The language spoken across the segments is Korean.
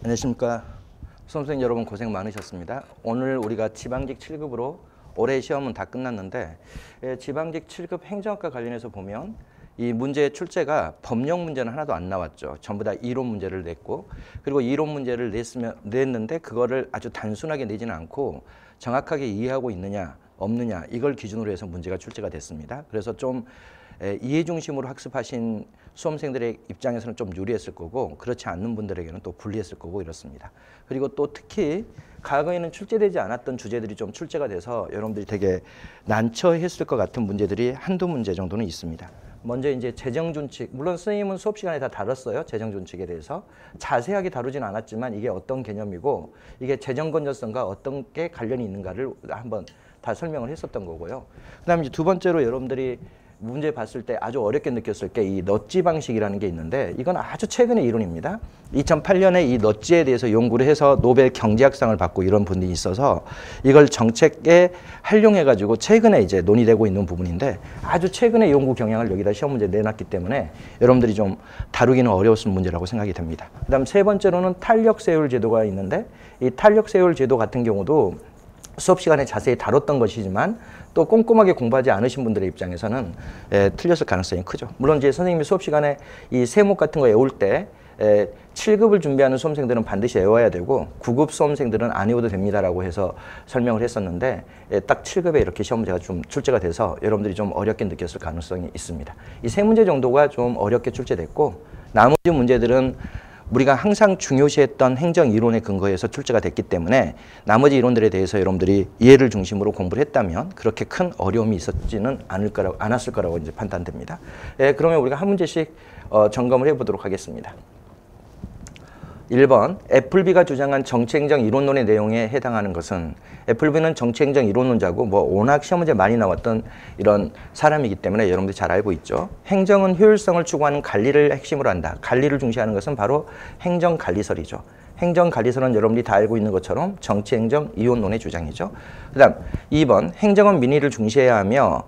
안녕하십니까. 수험생 여러분 고생 많으셨습니다. 오늘 우리가 지방직 7급으로 올해 시험은 다 끝났는데 지방직 7급 행정학과 관련해서 보면 이 문제의 출제가 법령 문제는 하나도 안 나왔죠. 전부 다 이론 문제를 냈고, 그리고 이론 문제를 냈는데 그거를 아주 단순하게 내지는 않고 정확하게 이해하고 있느냐 없느냐 이걸 기준으로 해서 문제가 출제가 됐습니다. 그래서 좀 이해 중심으로 학습하신 수험생들의 입장에서는 좀 유리했을 거고, 그렇지 않는 분들에게는 또 불리했을 거고 이렇습니다. 그리고 또 특히 과거에는 출제되지 않았던 주제들이 좀 출제가 돼서 여러분들이 되게 난처했을 것 같은 문제들이 한두 문제 정도는 있습니다. 먼저 이제 재정준칙, 물론 선생님은 수업 시간에 다 다뤘어요. 재정준칙에 대해서 자세하게 다루진 않았지만 이게 어떤 개념이고 이게 재정건전성과 어떤 게 관련이 있는가를 한번 다 설명을 했었던 거고요. 그다음에 이제 두 번째로 여러분들이 문제 봤을 때 아주 어렵게 느꼈을 게 이 넛지 방식이라는 게 있는데, 이건 아주 최근의 이론입니다. 2008년에 이 넛지에 대해서 연구를 해서 노벨 경제학상을 받고 이런 분이 있어서 이걸 정책에 활용해가지고 최근에 이제 논의되고 있는 부분인데, 아주 최근의 연구 경향을 여기다 시험 문제 내놨기 때문에 여러분들이 좀 다루기는 어려웠을 문제라고 생각이 됩니다. 그다음 세 번째로는 탄력세율 제도가 있는데, 이 탄력세율 제도 같은 경우도 수업 시간에 자세히 다뤘던 것이지만 또 꼼꼼하게 공부하지 않으신 분들의 입장에서는 틀렸을 가능성이 크죠. 물론 이제 선생님이 수업 시간에 이 세목 같은 거 외울 때 7급을 준비하는 수험생들은 반드시 외워야 되고 9급 수험생들은 안 외워도 됩니다라고 해서 설명을 했었는데, 딱 7급에 이렇게 시험 문제가 좀 출제가 돼서 여러분들이 좀 어렵게 느꼈을 가능성이 있습니다. 이 세 문제 정도가 좀 어렵게 출제됐고, 나머지 문제들은 우리가 항상 중요시했던 행정 이론에 근거해서 출제가 됐기 때문에 나머지 이론들에 대해서 여러분들이 이해를 중심으로 공부를 했다면 그렇게 큰 어려움이 있었지는 않았을 거라고 이제 판단됩니다. 그러면 우리가 한 문제씩 점검을 해보도록 하겠습니다. 1번, 애플비가 주장한 정치행정 이론론의 내용에 해당하는 것은, 애플비는 정치행정 이론론자고 워낙 시험 문제 많이 나왔던 이런 사람이기 때문에 여러분들이 잘 알고 있죠. 행정은 효율성을 추구하는 관리를 핵심으로 한다. 관리를 중시하는 것은 바로 행정관리설이죠. 행정관리설은 여러분들이 다 알고 있는 것처럼 정치행정 이론론의 주장이죠. 그 다음 2번, 행정은 민의를 중시해야 하며,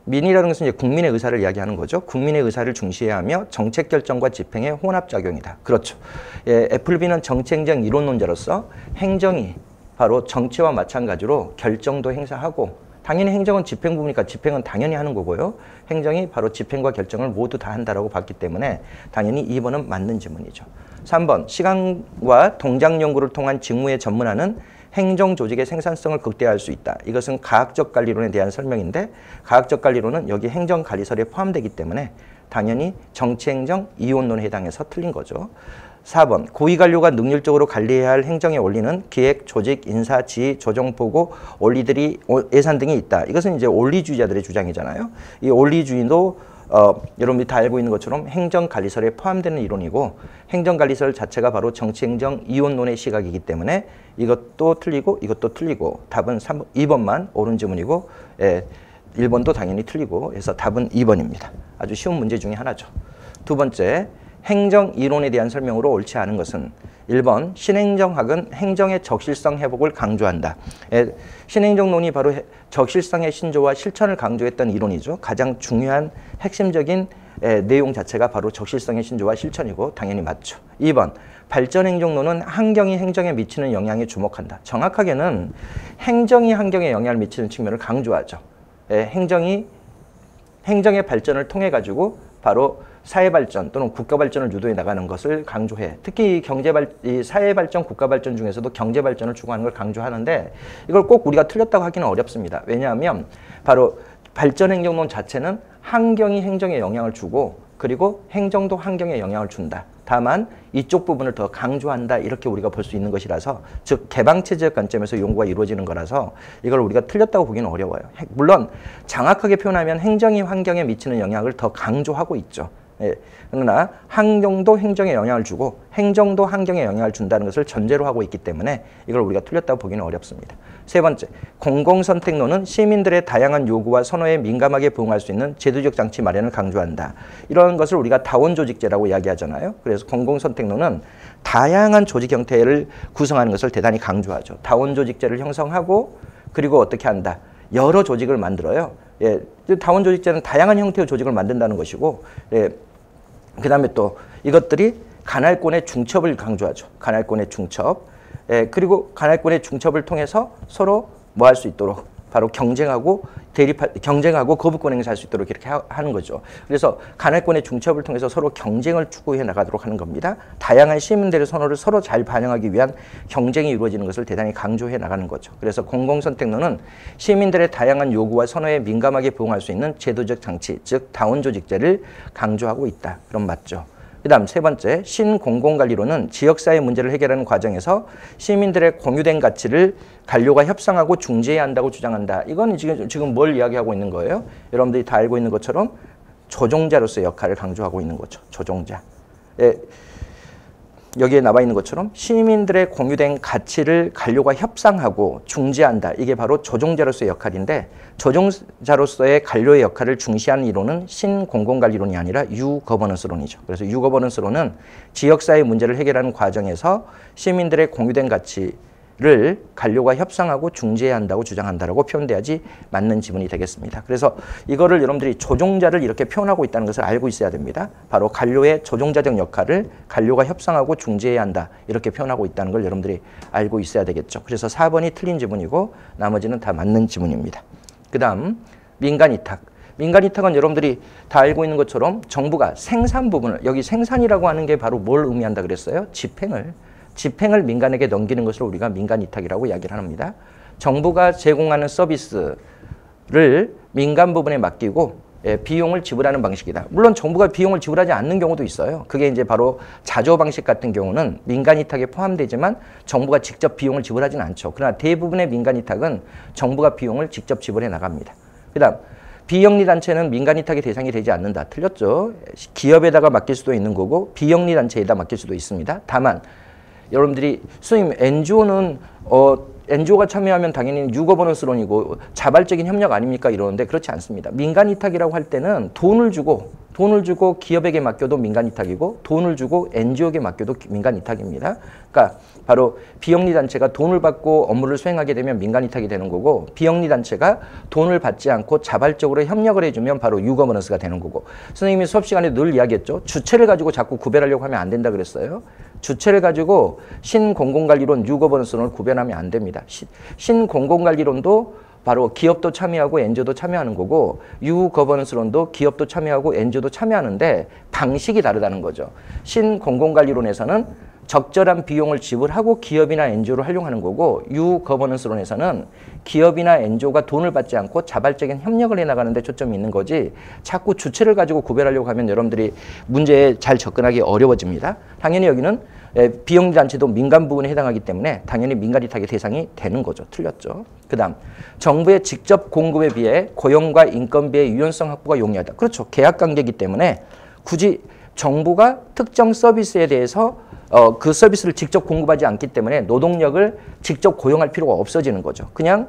민의라는 것은 이제 국민의 의사를 이야기하는 거죠. 국민의 의사를 중시해야 하며 정책 결정과 집행의 혼합작용이다. 그렇죠. 애플비는 정치행정 이론론자로서 행정이 바로 정치와 마찬가지로 결정도 행사하고, 당연히 행정은 집행 부분이니까 집행은 당연히 하는 거고요. 행정이 바로 집행과 결정을 모두 다 한다라고 봤기 때문에 당연히 2번은 맞는 지문이죠. 3번, 시간과 동작 연구를 통한 직무에 전문화는 행정조직의 생산성을 극대화할 수 있다. 이것은 가학적 관리론에 대한 설명인데, 가학적 관리론은 여기 행정관리설에 포함되기 때문에 당연히 정치행정 이론론에 해당해서 틀린 거죠. 4번, 고위관료가 능률적으로 관리해야 할 행정의 원리는 기획, 조직, 인사, 지휘, 조정, 보고, 원리들이 예산 등이 있다. 이것은 이제 원리주의자들의 주장이잖아요. 이 원리주의도 여러분들이 다 알고 있는 것처럼 행정관리설에 포함되는 이론이고, 행정관리설 자체가 바로 정치행정 이론론의 시각이기 때문에 이것도 틀리고 이것도 틀리고, 답은 2번만 옳은 지문이고 1번도 당연히 틀리고 해서 답은 2번입니다. 아주 쉬운 문제 중에 하나죠. 두 번째, 행정 이론에 대한 설명으로 옳지 않은 것은 1번, 신행정학은 행정의 적실성 회복을 강조한다. 신행정론이 바로 적실성의 신조와 실천을 강조했던 이론이죠. 가장 중요한 핵심적인 내용 자체가 바로 적실성의 신조와 실천이고 당연히 맞죠. 2번, 발전행정론은 환경이 행정에 미치는 영향에 주목한다. 정확하게는 행정이 환경에 영향을 미치는 측면을 강조하죠. 행정의 발전을 통해 가지고 바로 사회 발전 또는 국가 발전을 유도해 나가는 것을 강조해. 특히 이 사회 발전, 국가 발전 중에서도 경제 발전을 추구하는 걸 강조하는데, 이걸 꼭 우리가 틀렸다고 하기는 어렵습니다. 왜냐하면 바로 발전 행정론 자체는 환경이 행정에 영향을 주고, 그리고 행정도 환경에 영향을 준다. 다만 이쪽 부분을 더 강조한다, 이렇게 우리가 볼 수 있는 것이라서, 즉 개방체제적 관점에서 연구가 이루어지는 거라서 이걸 우리가 틀렸다고 보기는 어려워요. 물론 정확하게 표현하면 행정이 환경에 미치는 영향을 더 강조하고 있죠. 그러나 환경도 행정에 영향을 주고 행정도 환경에 영향을 준다는 것을 전제로 하고 있기 때문에 이걸 우리가 틀렸다고 보기는 어렵습니다. 세 번째, 공공선택론은 시민들의 다양한 요구와 선호에 민감하게 부응할 수 있는 제도적 장치 마련을 강조한다. 이런 것을 우리가 다원조직제라고 이야기하잖아요. 그래서 공공선택론은 다양한 조직 형태를 구성하는 것을 대단히 강조하죠. 다원조직제를 형성하고, 그리고 어떻게 한다? 여러 조직을 만들어요. 다원조직제는 다양한 형태의 조직을 만든다는 것이고, 그 다음에 또 이것들이 간할권의 중첩을 강조하죠. 간할권의 중첩. 그리고 간할권의 중첩을 통해서 서로 뭐 할 수 있도록 바로 경쟁하고 거부권 행사할 수 있도록 이렇게 하는 거죠. 그래서 간할권의 중첩을 통해서 서로 경쟁을 추구해 나가도록 하는 겁니다. 다양한 시민들의 선호를 서로 잘 반영하기 위한 경쟁이 이루어지는 것을 대단히 강조해 나가는 거죠. 그래서 공공선택론은 시민들의 다양한 요구와 선호에 민감하게 부응할 수 있는 제도적 장치, 즉 다원조직제를 강조하고 있다. 그럼 맞죠. 그 다음 세 번째, 신공공관리론은 지역사회 문제를 해결하는 과정에서 시민들의 공유된 가치를 관료가 협상하고 중재해야 한다고 주장한다. 이건 지금 뭘 이야기하고 있는 거예요? 여러분들이 다 알고 있는 것처럼 조종자로서의 역할을 강조하고 있는 거죠. 조종자. 여기에 나와 있는 것처럼 시민들의 공유된 가치를 관료가 협상하고 중재한다. 이게 바로 조종자로서의 역할인데 조종자로서의 관료의 역할을 중시하는 이론은 신공공관리론이 아니라 유거버넌스론이죠. 그래서 유거버넌스론은 지역사회 문제를 해결하는 과정에서 시민들의 공유된 가치를 관료가 협상하고 중재해야 한다고 주장한다라고 표현돼야지 맞는 지문이 되겠습니다. 그래서 이거를 여러분들이 조종자를 이렇게 표현하고 있다는 것을 알고 있어야 됩니다. 바로 관료의 조종자적 역할을 관료가 협상하고 중재해야 한다. 이렇게 표현하고 있다는 걸 여러분들이 알고 있어야 되겠죠. 그래서 4번이 틀린 지문이고 나머지는 다 맞는 지문입니다. 그 다음 민간이탁. 민간이탁은 여러분들이 다 알고 있는 것처럼 정부가 생산 부분을, 여기 생산이라고 하는 게 바로 뭘 의미한다 그랬어요? 집행을 민간에게 넘기는 것을 우리가 민간이탁이라고 이야기를 합니다. 정부가 제공하는 서비스를 민간 부분에 맡기고 비용을 지불하는 방식이다. 물론 정부가 비용을 지불하지 않는 경우도 있어요. 그게 이제 바로 자조 방식 같은 경우는 민간이탁에 포함되지만 정부가 직접 비용을 지불하지는 않죠. 그러나 대부분의 민간이탁은 정부가 비용을 직접 지불해 나갑니다. 그다음 비영리단체는 민간이탁의 대상이 되지 않는다. 틀렸죠. 기업에다가 맡길 수도 있는 거고 비영리단체에다 맡길 수도 있습니다. 다만 여러분들이 선생님 NGO는 NGO가 참여하면 당연히 유거버넌스론이고 자발적인 협력 아닙니까? 이러는데 그렇지 않습니다. 민간이탁이라고 할 때는 돈을 주고 기업에게 맡겨도 민간이탁이고 돈을 주고 NGO에게 맡겨도 민간이탁입니다. 그러니까 바로 비영리단체가 돈을 받고 업무를 수행하게 되면 민간이탁이 되는 거고 비영리단체가 돈을 받지 않고 자발적으로 협력을 해주면 바로 유거버넌스가 되는 거고 선생님이 수업 시간에 늘 이야기했죠. 주체를 가지고 자꾸 구별하려고 하면 안 된다 그랬어요. 주체를 가지고 신공공관리론, 유거버넌스론을 구별하면 안 됩니다. 신공공관리론도 바로 기업도 참여하고 NGO도 참여하는 거고 유거버넌스론도 기업도 참여하고 NGO도 참여하는데 방식이 다르다는 거죠. 신공공관리론에서는 적절한 비용을 지불하고 기업이나 NGO를 활용하는 거고 유거버넌스론에서는 기업이나 NGO가 돈을 받지 않고 자발적인 협력을 해나가는 데 초점이 있는 거지 자꾸 주체를 가지고 구별하려고 하면 여러분들이 문제에 잘 접근하기 어려워집니다. 당연히 여기는 비영리단체도 민간 부분에 해당하기 때문에 당연히 민간이탁의 대상이 되는 거죠. 틀렸죠. 그 다음 정부의 직접 공급에 비해 고용과 인건비의 유연성 확보가 용이하다. 그렇죠. 계약관계이기 때문에 굳이 정부가 특정 서비스에 대해서 그 서비스를 직접 공급하지 않기 때문에 노동력을 직접 고용할 필요가 없어지는 거죠. 그냥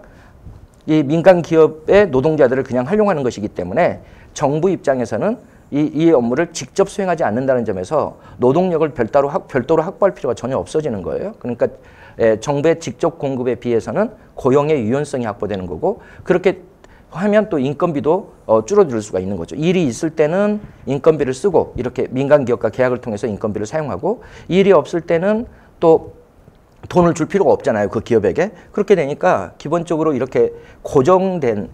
이 민간 기업의 노동자들을 그냥 활용하는 것이기 때문에 정부 입장에서는 이 업무를 직접 수행하지 않는다는 점에서 노동력을 별도로 확보할 필요가 전혀 없어지는 거예요. 그러니까 정부의 직접 공급에 비해서는 고용의 유연성이 확보되는 거고 그렇게 하면 또 인건비도 줄어들 수가 있는 거죠. 일이 있을 때는 인건비를 쓰고 이렇게 민간 기업과 계약을 통해서 인건비를 사용하고 일이 없을 때는 또 돈을 줄 필요가 없잖아요. 그 기업에게. 그렇게 되니까 기본적으로 이렇게 고정된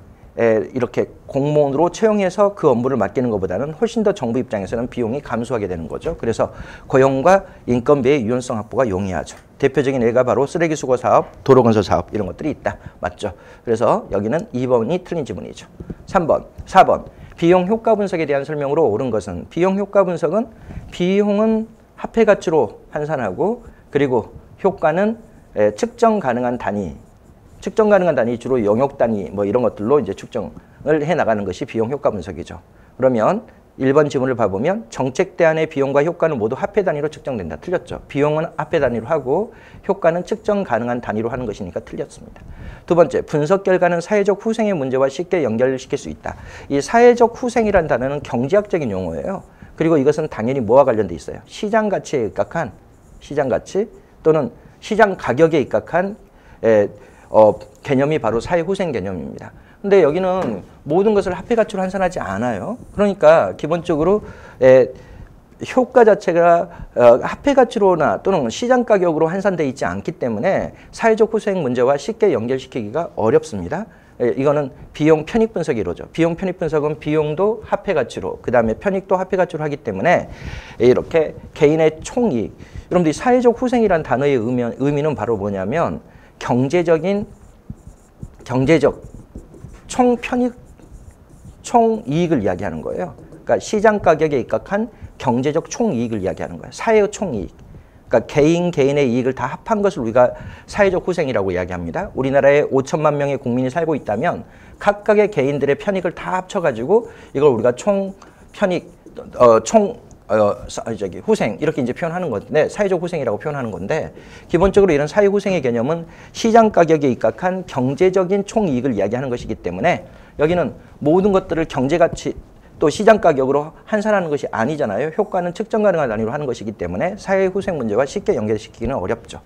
이렇게 공무원으로 채용해서 그 업무를 맡기는 것보다는 훨씬 더 정부 입장에서는 비용이 감소하게 되는 거죠. 그래서 고용과 인건비의 유연성 확보가 용이하죠. 대표적인 예가 바로 쓰레기 수거 사업, 도로건설 사업 이런 것들이 있다. 맞죠? 그래서 여기는 2번이 틀린 지문이죠. 3번, 4번. 비용 효과 분석에 대한 설명으로 옳은 것은 비용 효과 분석은 비용은 화폐 가치로 환산하고 그리고 효과는 측정 가능한 단위 주로 영역 단위 뭐 이런 것들로 이제 측정을 해 나가는 것이 비용 효과 분석이죠. 그러면 1번 지문을 봐보면 정책 대안의 비용과 효과는 모두 화폐 단위로 측정된다. 틀렸죠. 비용은 화폐 단위로 하고 효과는 측정 가능한 단위로 하는 것이니까 틀렸습니다. 두 번째, 분석 결과는 사회적 후생의 문제와 쉽게 연결시킬 수 있다. 이 사회적 후생이라는 단어는 경제학적인 용어예요. 그리고 이것은 당연히 뭐와 관련돼 있어요? 시장 가치에 입각한 시장 가치 또는 시장 가격에 입각한 개념이 바로 사회후생 개념입니다. 근데 여기는 모든 것을 화폐 가치로 환산하지 않아요. 그러니까 기본적으로 효과 자체가 화폐 가치로나 또는 시장 가격으로 환산되어 있지 않기 때문에 사회적 후생 문제와 쉽게 연결시키기가 어렵습니다. 이거는 비용 편익 분석이 이루어져. 비용 편익 분석은 비용도 화폐 가치로, 그 다음에 편익도 화폐 가치로 하기 때문에 이렇게 개인의 총이익. 여러분들이 사회적 후생이라는 단어의 의미는 바로 뭐냐면 경제적 총편익, 총이익을 이야기하는 거예요. 그러니까 시장 가격에 입각한 경제적 총이익을 이야기하는 거예요. 사회의 총이익. 그러니까 개인의 이익을 다 합한 것을 우리가 사회적 후생이라고 이야기합니다. 우리나라에 5천만 명의 국민이 살고 있다면 각각의 개인들의 편익을 다 합쳐가지고 이걸 우리가 총편익, 후생 이렇게 이제 표현하는 건데, 사회적 후생이라고 표현하는 건데, 기본적으로 이런 사회 후생의 개념은 시장 가격에 입각한 경제적인 총이익을 이야기하는 것이기 때문에 여기는 모든 것들을 경제가치 또 시장 가격으로 환산하는 것이 아니잖아요. 효과는 측정 가능한 단위로 하는 것이기 때문에 사회 후생 문제와 쉽게 연결시키기는 어렵죠.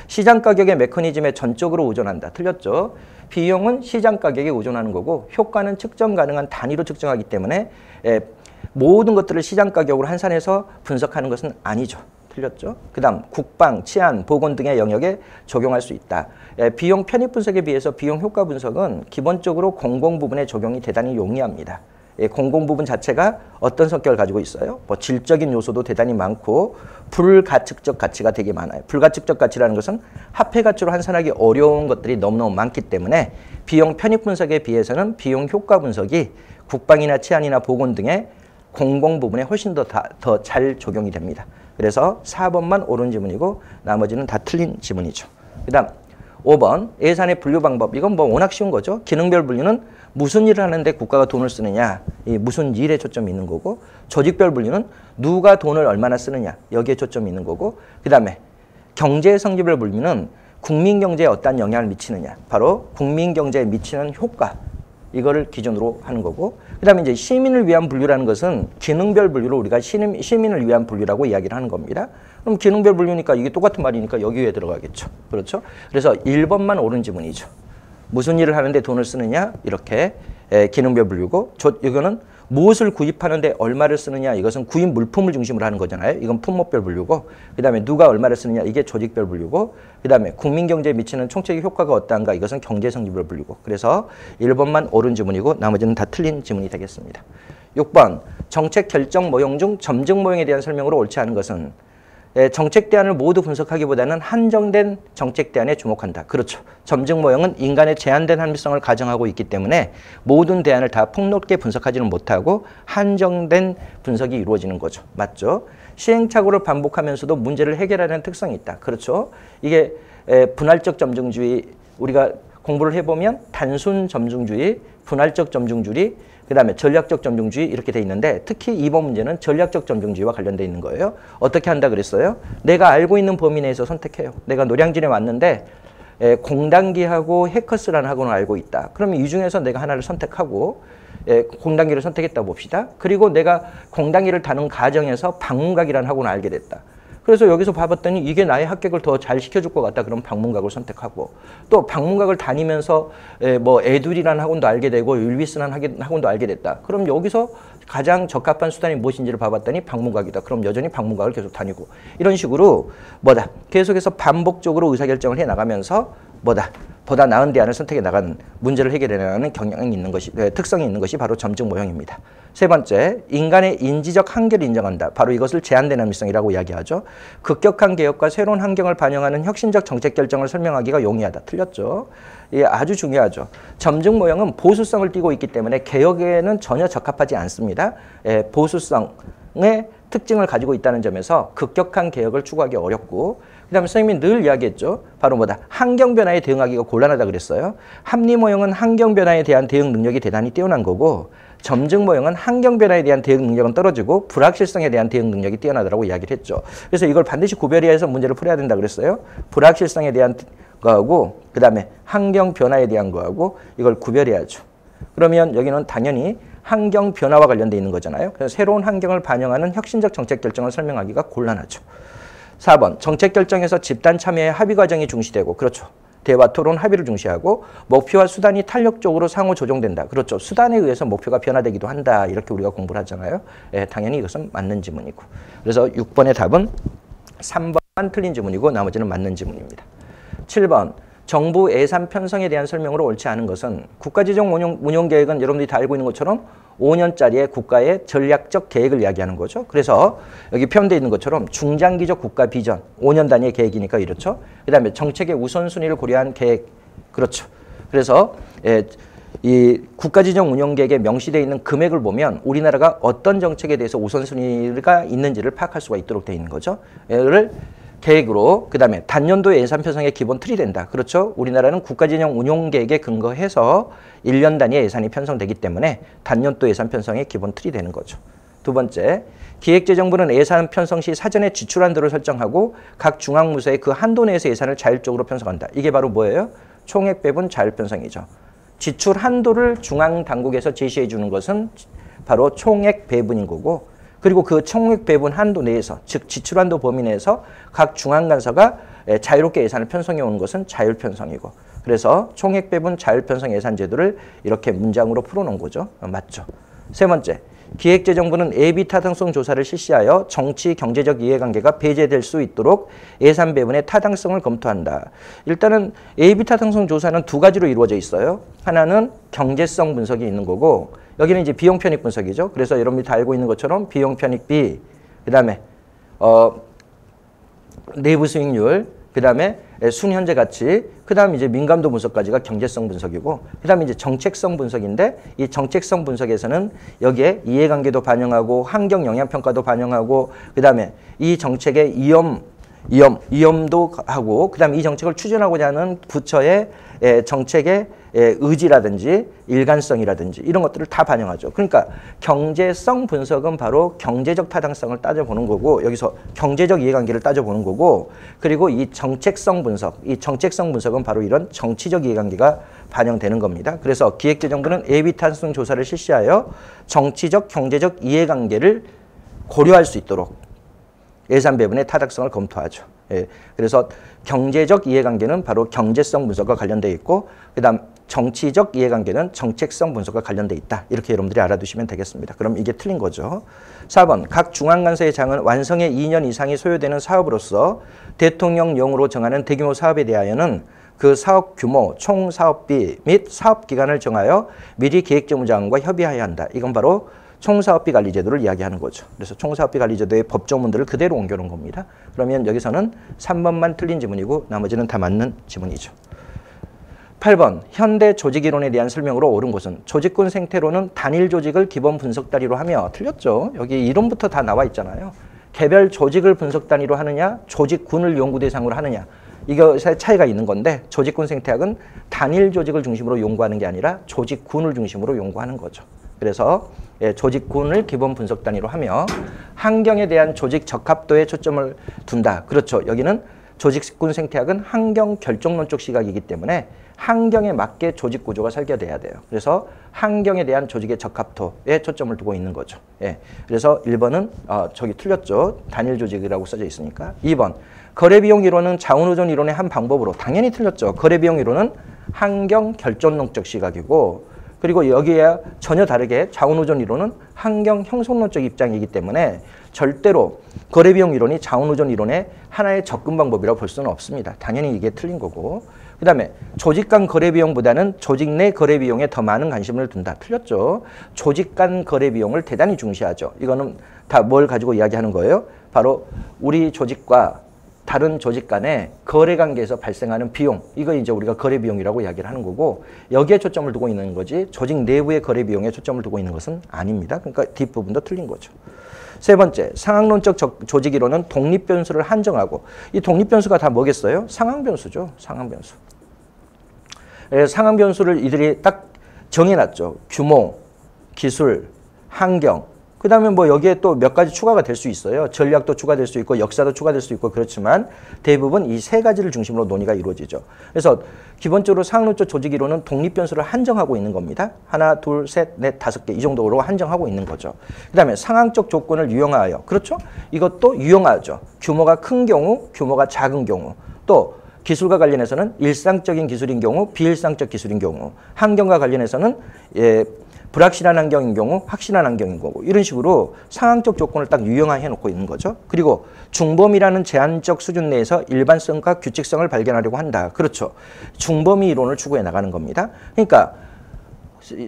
시장 가격의 메커니즘에 전적으로 의존한다. 틀렸죠. 비용은 시장 가격에 의존하는 거고 효과는 측정 가능한 단위로 측정하기 때문에 모든 것들을 시장 가격으로 환산해서 분석하는 것은 아니죠. 틀렸죠. 그 다음 국방, 치안, 보건 등의 영역에 적용할 수 있다. 비용 편익 분석에 비해서 비용 효과 분석은 기본적으로 공공 부분에 적용이 대단히 용이합니다. 공공 부분 자체가 어떤 성격을 가지고 있어요? 뭐 질적인 요소도 대단히 많고 불가측적 가치가 되게 많아요. 불가측적 가치라는 것은 화폐 가치로 환산하기 어려운 것들이 너무너무 많기 때문에 비용 편익 분석에 비해서는 비용 효과 분석이 국방이나 치안이나 보건 등의 공공 부분에 훨씬 더 잘 적용이 됩니다. 그래서 4번만 옳은 지문이고 나머지는 다 틀린 지문이죠. 그 다음 5번 예산의 분류 방법. 이건 뭐 워낙 쉬운 거죠. 기능별 분류는 무슨 일을 하는데 국가가 돈을 쓰느냐, 이 무슨 일에 초점이 있는 거고, 조직별 분류는 누가 돈을 얼마나 쓰느냐, 여기에 초점이 있는 거고, 그 다음에 경제 성질별 분류는 국민 경제에 어떠한 영향을 미치느냐, 바로 국민 경제에 미치는 효과, 이거를 기준으로 하는 거고, 그 다음에 이제 시민을 위한 분류라는 것은 기능별 분류로 우리가 시민을 위한 분류라고 이야기를 하는 겁니다. 그럼 기능별 분류니까 이게 똑같은 말이니까 여기에 들어가겠죠. 그렇죠? 그래서 1번만 옳은 지문이죠. 무슨 일을 하는데 돈을 쓰느냐, 이렇게 기능별 분류고, 이거는 무엇을 구입하는데 얼마를 쓰느냐, 이것은 구입 물품을 중심으로 하는 거잖아요. 이건 품목별 분류고, 그 다음에 누가 얼마를 쓰느냐, 이게 조직별 분류고, 그 다음에 국민경제에 미치는 총체적 효과가 어떠한가, 이것은 경제성질별 분류고. 그래서 1번만 옳은 지문이고 나머지는 다 틀린 지문이 되겠습니다. 6번 정책 결정 모형 중 점증 모형에 대한 설명으로 옳지 않은 것은 정책 대안을 모두 분석하기보다는 한정된 정책 대안에 주목한다. 그렇죠. 점증 모형은 인간의 제한된 합리성을 가정하고 있기 때문에 모든 대안을 다 폭넓게 분석하지는 못하고 한정된 분석이 이루어지는 거죠. 맞죠? 시행착오를 반복하면서도 문제를 해결하는 특성이 있다. 그렇죠. 이게 분할적 점증주의, 우리가 공부를 해보면 단순 점증주의, 분할적 점증주의, 그 다음에 전략적 점증주의 이렇게 돼 있는데 특히 이번 문제는 전략적 점증주의와 관련돼 있는 거예요. 어떻게 한다 그랬어요? 내가 알고 있는 범위 내에서 선택해요. 내가 노량진에 왔는데 공단기하고 해커스라는 학원을 알고 있다. 그러면 이 중에서 내가 하나를 선택하고 공단기를 선택했다 봅시다. 그리고 내가 공단기를 다는 과정에서 방문각이라는 학원을 알게 됐다. 그래서 여기서 봐봤더니 이게 나의 합격을 더 잘 시켜줄 것 같다. 그럼 방문각을 선택하고, 또 방문각을 다니면서 뭐 에듀리라는 학원도 알게 되고 율비스라는 학원도 알게 됐다. 그럼 여기서 가장 적합한 수단이 무엇인지를 봐봤더니 방문각이다. 그럼 여전히 방문각을 계속 다니고, 이런 식으로 뭐다 계속해서 반복적으로 의사결정을 해나가면서 뭐다 보다 나은 대안을 선택해 나가는, 문제를 해결해 나가는 경향이 있는 것이, 특성이 있는 것이 바로 점증 모형입니다. 세 번째, 인간의 인지적 한계를 인정한다. 바로 이것을 제한된 합리성이라고 이야기하죠. 급격한 개혁과 새로운 환경을 반영하는 혁신적 정책 결정을 설명하기가 용이하다. 틀렸죠. 이게 아주 중요하죠. 점증 모형은 보수성을 띠고 있기 때문에 개혁에는 전혀 적합하지 않습니다. 보수성의 특징을 가지고 있다는 점에서 급격한 개혁을 추구하기 어렵고, 그 다음에 선생님이 늘 이야기했죠. 바로 뭐다? 환경 변화에 대응하기가 곤란하다 그랬어요. 합리 모형은 환경 변화에 대한 대응 능력이 대단히 뛰어난 거고, 점증 모형은 환경 변화에 대한 대응 능력은 떨어지고 불확실성에 대한 대응 능력이 뛰어나다라고 이야기를 했죠. 그래서 이걸 반드시 구별해서 문제를 풀어야 된다 그랬어요. 불확실성에 대한 거하고 그 다음에 환경 변화에 대한 거하고 이걸 구별해야죠. 그러면 여기는 당연히 환경 변화와 관련돼 있는 거잖아요. 그래서 새로운 환경을 반영하는 혁신적 정책 결정을 설명하기가 곤란하죠. 4번 정책 결정에서 집단 참여의 합의 과정이 중시되고, 그렇죠. 대화, 토론, 합의를 중시하고 목표와 수단이 탄력적으로 상호 조정된다. 그렇죠. 수단에 의해서 목표가 변화되기도 한다. 이렇게 우리가 공부를 하잖아요. 예, 당연히 이것은 맞는 지문이고. 그래서 6번의 답은 3번만 틀린 지문이고 나머지는 맞는 지문입니다. 7번. 정부 예산 편성에 대한 설명으로 옳지 않은 것은 국가재정 운용 계획은 여러분들이 다 알고 있는 것처럼 5년짜리의 국가의 전략적 계획을 이야기하는 거죠. 그래서 여기 표현되어 있는 것처럼 중장기적 국가 비전, 5년 단위의 계획이니까 이렇죠. 그 다음에 정책의 우선순위를 고려한 계획, 그렇죠. 그래서 이 국가재정 운용 계획에 명시되어 있는 금액을 보면 우리나라가 어떤 정책에 대해서 우선순위가 있는지를 파악할 수가 있도록 되어 있는 거죠. 얘를 계획으로, 그 다음에 단년도 예산 편성의 기본 틀이 된다. 그렇죠? 우리나라는 국가재정 운용 계획에 근거해서 1년 단위의 예산이 편성되기 때문에 단년도 예산 편성의 기본 틀이 되는 거죠. 두 번째, 기획재정부는 예산 편성 시 사전에 지출 한도를 설정하고 각 중앙부서의 그 한도 내에서 예산을 자율적으로 편성한다. 이게 바로 뭐예요? 총액 배분 자율 편성이죠. 지출 한도를 중앙 당국에서 제시해 주는 것은 바로 총액 배분인 거고, 그리고 그 총액 배분 한도 내에서, 즉 지출 한도 범위 내에서 각 중앙관서가 자유롭게 예산을 편성해 오는 것은 자율 편성이고, 그래서 총액 배분 자율 편성 예산 제도를 이렇게 문장으로 풀어놓은 거죠. 맞죠? 세 번째, 기획재정부는 예비 타당성 조사를 실시하여 정치 경제적 이해관계가 배제될 수 있도록 예산 배분의 타당성을 검토한다. 일단은 예비 타당성 조사는 두 가지로 이루어져 있어요. 하나는 경제성 분석이 있는 거고, 여기는 이제 비용 편익 분석이죠. 그래서 여러분들이 다 알고 있는 것처럼 비용 편익비, 그 다음에 내부 수익률, 그 다음에 순현재 가치, 그 다음에 이제 민감도 분석까지가 경제성 분석이고, 그 다음에 이제 정책성 분석인데, 이 정책성 분석에서는 여기에 이해관계도 반영하고 환경 영향 평가도 반영하고, 그 다음에 이 정책의 위험도 하고, 그 다음에 이 정책을 추진하고자 하는 부처의 정책의 의지라든지 일관성이라든지 이런 것들을 다 반영하죠. 그러니까 경제성 분석은 바로 경제적 타당성을 따져보는 거고, 여기서 경제적 이해관계를 따져보는 거고, 그리고 이 정책성 분석은 바로 이런 정치적 이해관계가 반영되는 겁니다. 그래서 기획재정부는 예비 타당성 조사를 실시하여 정치적, 경제적 이해관계를 고려할 수 있도록 예산 배분의 타당성을 검토하죠. 예, 그래서 경제적 이해관계는 바로 경제성 분석과 관련되어 있고, 그 다음 정치적 이해관계는 정책성 분석과 관련되어 있다. 이렇게 여러분들이 알아두시면 되겠습니다. 그럼 이게 틀린 거죠. 4번, 각 중앙관서의 장은 완성에 2년 이상이 소요되는 사업으로서 대통령령으로 정하는 대규모 사업에 대하여는 그 사업 규모, 총 사업비 및 사업 기간을 정하여 미리 기획재무장관과 협의해야 한다. 이건 바로 총사업비 관리 제도를 이야기하는 거죠. 그래서 총사업비 관리 제도의 법조문들을 그대로 옮겨놓은 겁니다. 그러면 여기서는 3번만 틀린 지문이고 나머지는 다 맞는 지문이죠. 8번, 현대 조직이론에 대한 설명으로 옳은 것은 조직군 생태로는 단일 조직을 기본 분석 단위로 하며, 틀렸죠. 여기 이론부터 다 나와 있잖아요. 개별 조직을 분석 단위로 하느냐, 조직군을 연구 대상으로 하느냐, 이것의 차이가 있는 건데, 조직군 생태학은 단일 조직을 중심으로 연구하는 게 아니라 조직군을 중심으로 연구하는 거죠. 그래서 조직군을 기본 분석 단위로 하며 환경에 대한 조직 적합도에 초점을 둔다. 그렇죠. 여기는 조직군 생태학은 환경 결정론적 시각이기 때문에 환경에 맞게 조직 구조가 설계돼야 돼요. 그래서 환경에 대한 조직의 적합도에 초점을 두고 있는 거죠. 예. 그래서 1번은 저기 틀렸죠. 단일 조직이라고 써져 있으니까. 2번, 거래비용 이론은 자원의존 이론의 한 방법으로, 당연히 틀렸죠. 거래비용 이론은 환경 결정론적 시각이고, 그리고 여기에 전혀 다르게 자원의존 이론은 환경 형성론적 입장이기 때문에 절대로 거래비용 이론이 자원의존 이론의 하나의 접근 방법이라고 볼 수는 없습니다. 당연히 이게 틀린 거고, 그 다음에 조직 간 거래비용보다는 조직 내 거래비용에 더 많은 관심을 둔다. 틀렸죠. 조직 간 거래비용을 대단히 중시하죠. 이거는 다 뭘 가지고 이야기하는 거예요? 바로 우리 조직과 다른 조직 간의 거래 관계에서 발생하는 비용, 이거 이제 우리가 거래 비용이라고 이야기를 하는 거고, 여기에 초점을 두고 있는 거지 조직 내부의 거래 비용에 초점을 두고 있는 것은 아닙니다. 그러니까 뒷부분도 틀린 거죠. 세 번째, 상황론적 조직 이론은 독립 변수를 한정하고, 이 독립 변수가 다 뭐겠어요? 상황 변수죠. 상황 변수. 상황 변수를 이들이 딱 정해놨죠. 규모, 기술, 환경, 그 다음에 뭐 여기에 또 몇 가지 추가가 될 수 있어요. 전략도 추가될 수 있고 역사도 추가될 수 있고, 그렇지만 대부분 이 세 가지를 중심으로 논의가 이루어지죠. 그래서 기본적으로 상황론적 조직 이론은 독립 변수를 한정하고 있는 겁니다. 하나, 둘, 셋, 넷, 5개 이 정도로 한정하고 있는 거죠. 그 다음에 상황적 조건을 유형화하여, 그렇죠? 이것도 유형화하죠. 규모가 큰 경우, 규모가 작은 경우, 또 기술과 관련해서는 일상적인 기술인 경우, 비일상적 기술인 경우, 환경과 관련해서는 불확실한 환경인 경우, 확실한 환경인 경우 이런 식으로 상황적 조건을 딱 유형화해 놓고 있는 거죠. 그리고 중범위라는 제한적 수준 내에서 일반성과 규칙성을 발견하려고 한다. 그렇죠. 중범위 이론을 추구해 나가는 겁니다. 그러니까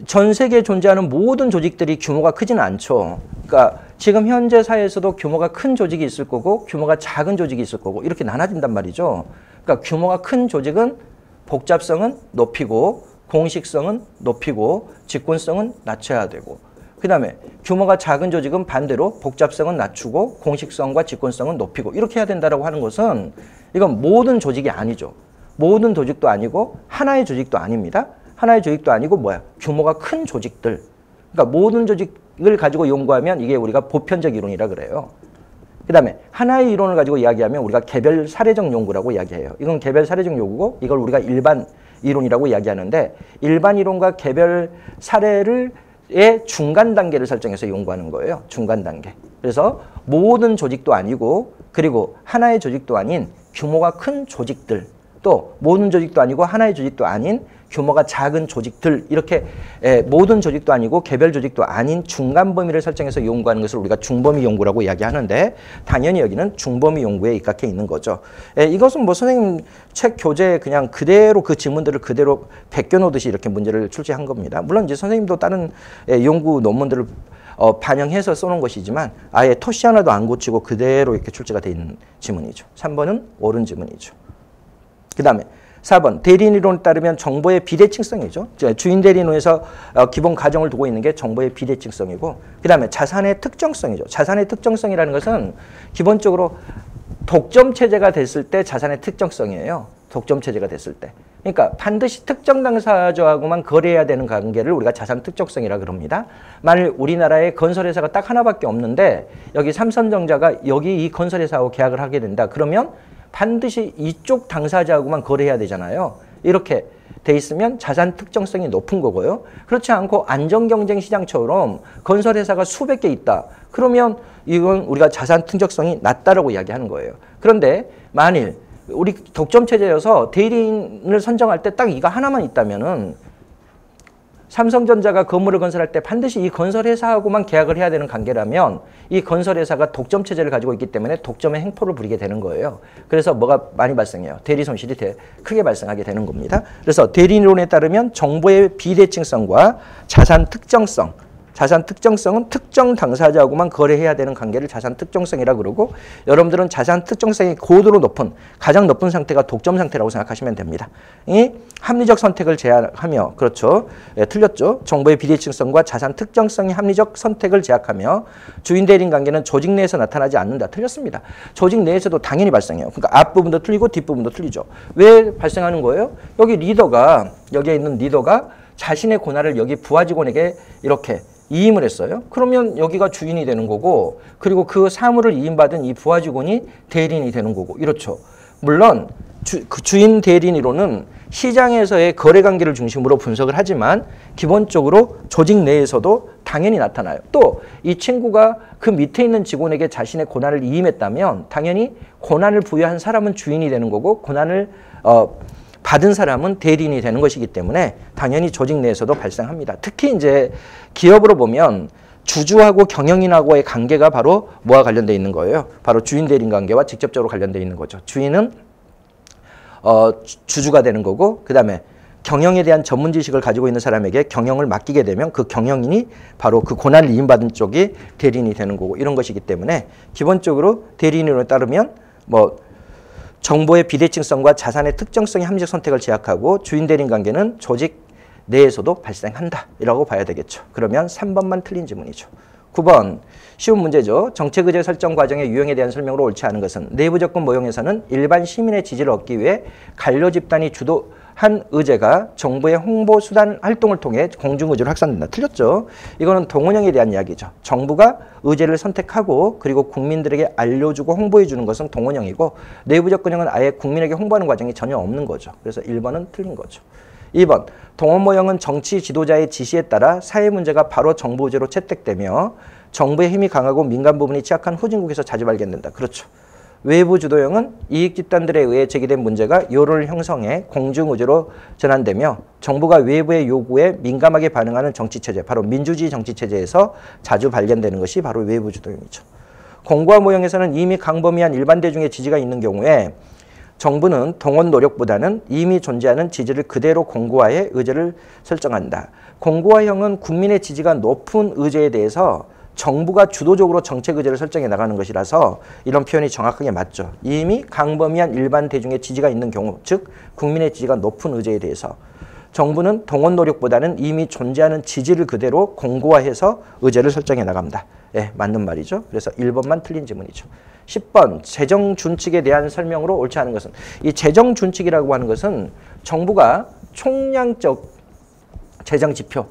전 세계에 존재하는 모든 조직들이 규모가 크지는 않죠. 그러니까 지금 현재 사회에서도 규모가 큰 조직이 있을 거고 규모가 작은 조직이 있을 거고 이렇게 나눠진단 말이죠. 그러니까 규모가 큰 조직은 복잡성은 높이고 공식성은 높이고 직권성은 낮춰야 되고, 그 다음에 규모가 작은 조직은 반대로 복잡성은 낮추고 공식성과 직권성은 높이고 이렇게 해야 된다고 하는 것은 이건 모든 조직이 아니죠. 모든 조직도 아니고 하나의 조직도 아닙니다. 하나의 조직도 아니고 뭐야? 규모가 큰 조직들. 그러니까 모든 조직을 가지고 연구하면 이게 우리가 보편적 이론이라 그래요. 그 다음에 하나의 이론을 가지고 이야기하면 우리가 개별 사례적 연구라고 이야기해요. 이건 개별 사례적 연구고 이걸 우리가 일반 이론이라고 이야기하는데, 일반 이론과 개별 사례의 중간 단계를 설정해서 연구하는 거예요. 중간 단계. 그래서 모든 조직도 아니고 그리고 하나의 조직도 아닌 규모가 큰 조직들, 또 모든 조직도 아니고 하나의 조직도 아닌 규모가 작은 조직들, 이렇게 모든 조직도 아니고 개별 조직도 아닌 중간 범위를 설정해서 연구하는 것을 우리가 중범위 연구라고 이야기하는데, 당연히 여기는 중범위 연구에 입각해 있는 거죠. 이것은 뭐 선생님 책 교재에 그냥 그대로 그 지문들을 그대로 베껴놓듯이 이렇게 문제를 출제한 겁니다. 물론 이제 선생님도 다른 연구 논문들을 반영해서 써놓은 것이지만 아예 토시 하나도 안 고치고 그대로 이렇게 출제가 돼 있는 지문이죠. 3번은 옳은 지문이죠. 그 다음에 4번 대리인이론에 따르면 정보의 비대칭성이죠. 주인 대리인론에서 기본 가정을 두고 있는 게 정보의 비대칭성이고, 그 다음에 자산의 특정성이죠. 자산의 특정성이라는 것은 기본적으로 독점 체제가 됐을 때 자산의 특정성이에요. 독점 체제가 됐을 때. 그러니까 반드시 특정 당사자하고만 거래해야 되는 관계를 우리가 자산 특정성이라 그럽니다. 만일 우리나라에 건설회사가 딱 하나밖에 없는데 여기 삼성전자가 여기 이 건설회사하고 계약을 하게 된다. 그러면 반드시 이쪽 당사자하고만 거래해야 되잖아요. 이렇게 돼 있으면 자산 특정성이 높은 거고요. 그렇지 않고 안정경쟁 시장처럼 건설회사가 수백 개 있다. 그러면 이건 우리가 자산 특정성이 낮다라고 이야기하는 거예요. 그런데 만일 우리 독점 체제여서 대리인을 선정할 때 딱 이거 하나만 있다면은 삼성전자가 건물을 건설할 때 반드시 이 건설회사하고만 계약을 해야 되는 관계라면 이 건설회사가 독점 체제를 가지고 있기 때문에 독점의 행포를 부리게 되는 거예요. 그래서 뭐가 많이 발생해요? 대리 손실이 크게 발생하게 되는 겁니다. 그래서 대리인론에 따르면 정보의 비대칭성과 자산 특정성은 특정 당사자하고만 거래해야 되는 관계를 자산 특정성이라고 그러고, 여러분들은 자산 특정성이 고도로 높은, 가장 높은 상태가 독점 상태라고 생각하시면 됩니다. 이 합리적 선택을 제한하며, 그렇죠. 틀렸죠. 정보의 비대칭성과 자산 특정성이 합리적 선택을 제약하며 주인 대리인 관계는 조직 내에서 나타나지 않는다. 틀렸습니다. 조직 내에서도 당연히 발생해요. 그러니까 앞부분도 틀리고 뒷부분도 틀리죠. 왜 발생하는 거예요? 여기에 있는 리더가 자신의 권한을 여기 부하 직원에게 이렇게 이임을 했어요. 그러면 여기가 주인이 되는 거고, 그리고 그 사무를 이임받은 이 부하 직원이 대리인이 되는 거고, 이렇죠. 물론 주인 대리인 이론은 시장에서의 거래관계를 중심으로 분석을 하지만 기본적으로 조직 내에서도 당연히 나타나요. 또 이 친구가 그 밑에 있는 직원에게 자신의 권한을 이임했다면 당연히 권한을 부여한 사람은 주인이 되는 거고, 권한을 받은 사람은 대리인이 되는 것이기 때문에 당연히 조직 내에서도 발생합니다. 특히 이제 기업으로 보면 주주하고 경영인하고의 관계가 바로 뭐와 관련되어 있는 거예요? 바로 주인 대리인 관계와 직접적으로 관련되어 있는 거죠. 주인은 주주가 되는 거고, 그 다음에 경영에 대한 전문 지식을 가지고 있는 사람에게 경영을 맡기게 되면 그 경영인이 바로 그 권한을 이임받은 쪽이 대리인이 되는 거고, 이런 것이기 때문에 기본적으로 대리인으로 따르면 정보의 비대칭성과 자산의 특정성이 합리적 선택을 제약하고 주인 대리인 관계는 조직 내에서도 발생한다 이라고 봐야 되겠죠. 그러면 3번만 틀린 지문이죠. 9번 쉬운 문제죠. 정책 의제 설정 과정의 유형에 대한 설명으로 옳지 않은 것은 내부 조건 모형에서는 일반 시민의 지지를 얻기 위해 관료 집단이 주도한 의제가 정부의 홍보 수단 활동을 통해 공중 의제로 확산된다. 틀렸죠. 이거는 동원형에 대한 이야기죠. 정부가 의제를 선택하고 그리고 국민들에게 알려주고 홍보해 주는 것은 동원형이고, 내부 접근형은 아예 국민에게 홍보하는 과정이 전혀 없는 거죠. 그래서 1번은 틀린 거죠. 2번 동원 모형은 정치 지도자의 지시에 따라 사회 문제가 바로 정부 의제로 채택되며 정부의 힘이 강하고 민간 부분이 취약한 후진국에서 자주 발견된다. 그렇죠. 외부 주도형은 이익 집단들에 의해 제기된 문제가 여론을 형성해 공중의제로 전환되며 정부가 외부의 요구에 민감하게 반응하는 정치체제, 바로 민주주의 정치체제에서 자주 발견되는 것이 바로 외부 주도형이죠. 공고화 모형에서는 이미 강범위한 일반 대중의 지지가 있는 경우에 정부는 동원 노력보다는 이미 존재하는 지지를 그대로 공고화해 의제를 설정한다. 공고화형은 국민의 지지가 높은 의제에 대해서 정부가 주도적으로 정책 의제를 설정해 나가는 것이라서 이런 표현이 정확하게 맞죠. 이미 강범위한 일반 대중의 지지가 있는 경우, 즉 국민의 지지가 높은 의제에 대해서 정부는 동원 노력보다는 이미 존재하는 지지를 그대로 공고화해서 의제를 설정해 나갑니다. 예, 맞는 말이죠. 그래서 1번만 틀린 지문이죠. 10번 재정 준칙에 대한 설명으로 옳지 않은 것은, 이 재정 준칙이라고 하는 것은 정부가 총량적 재정 지표,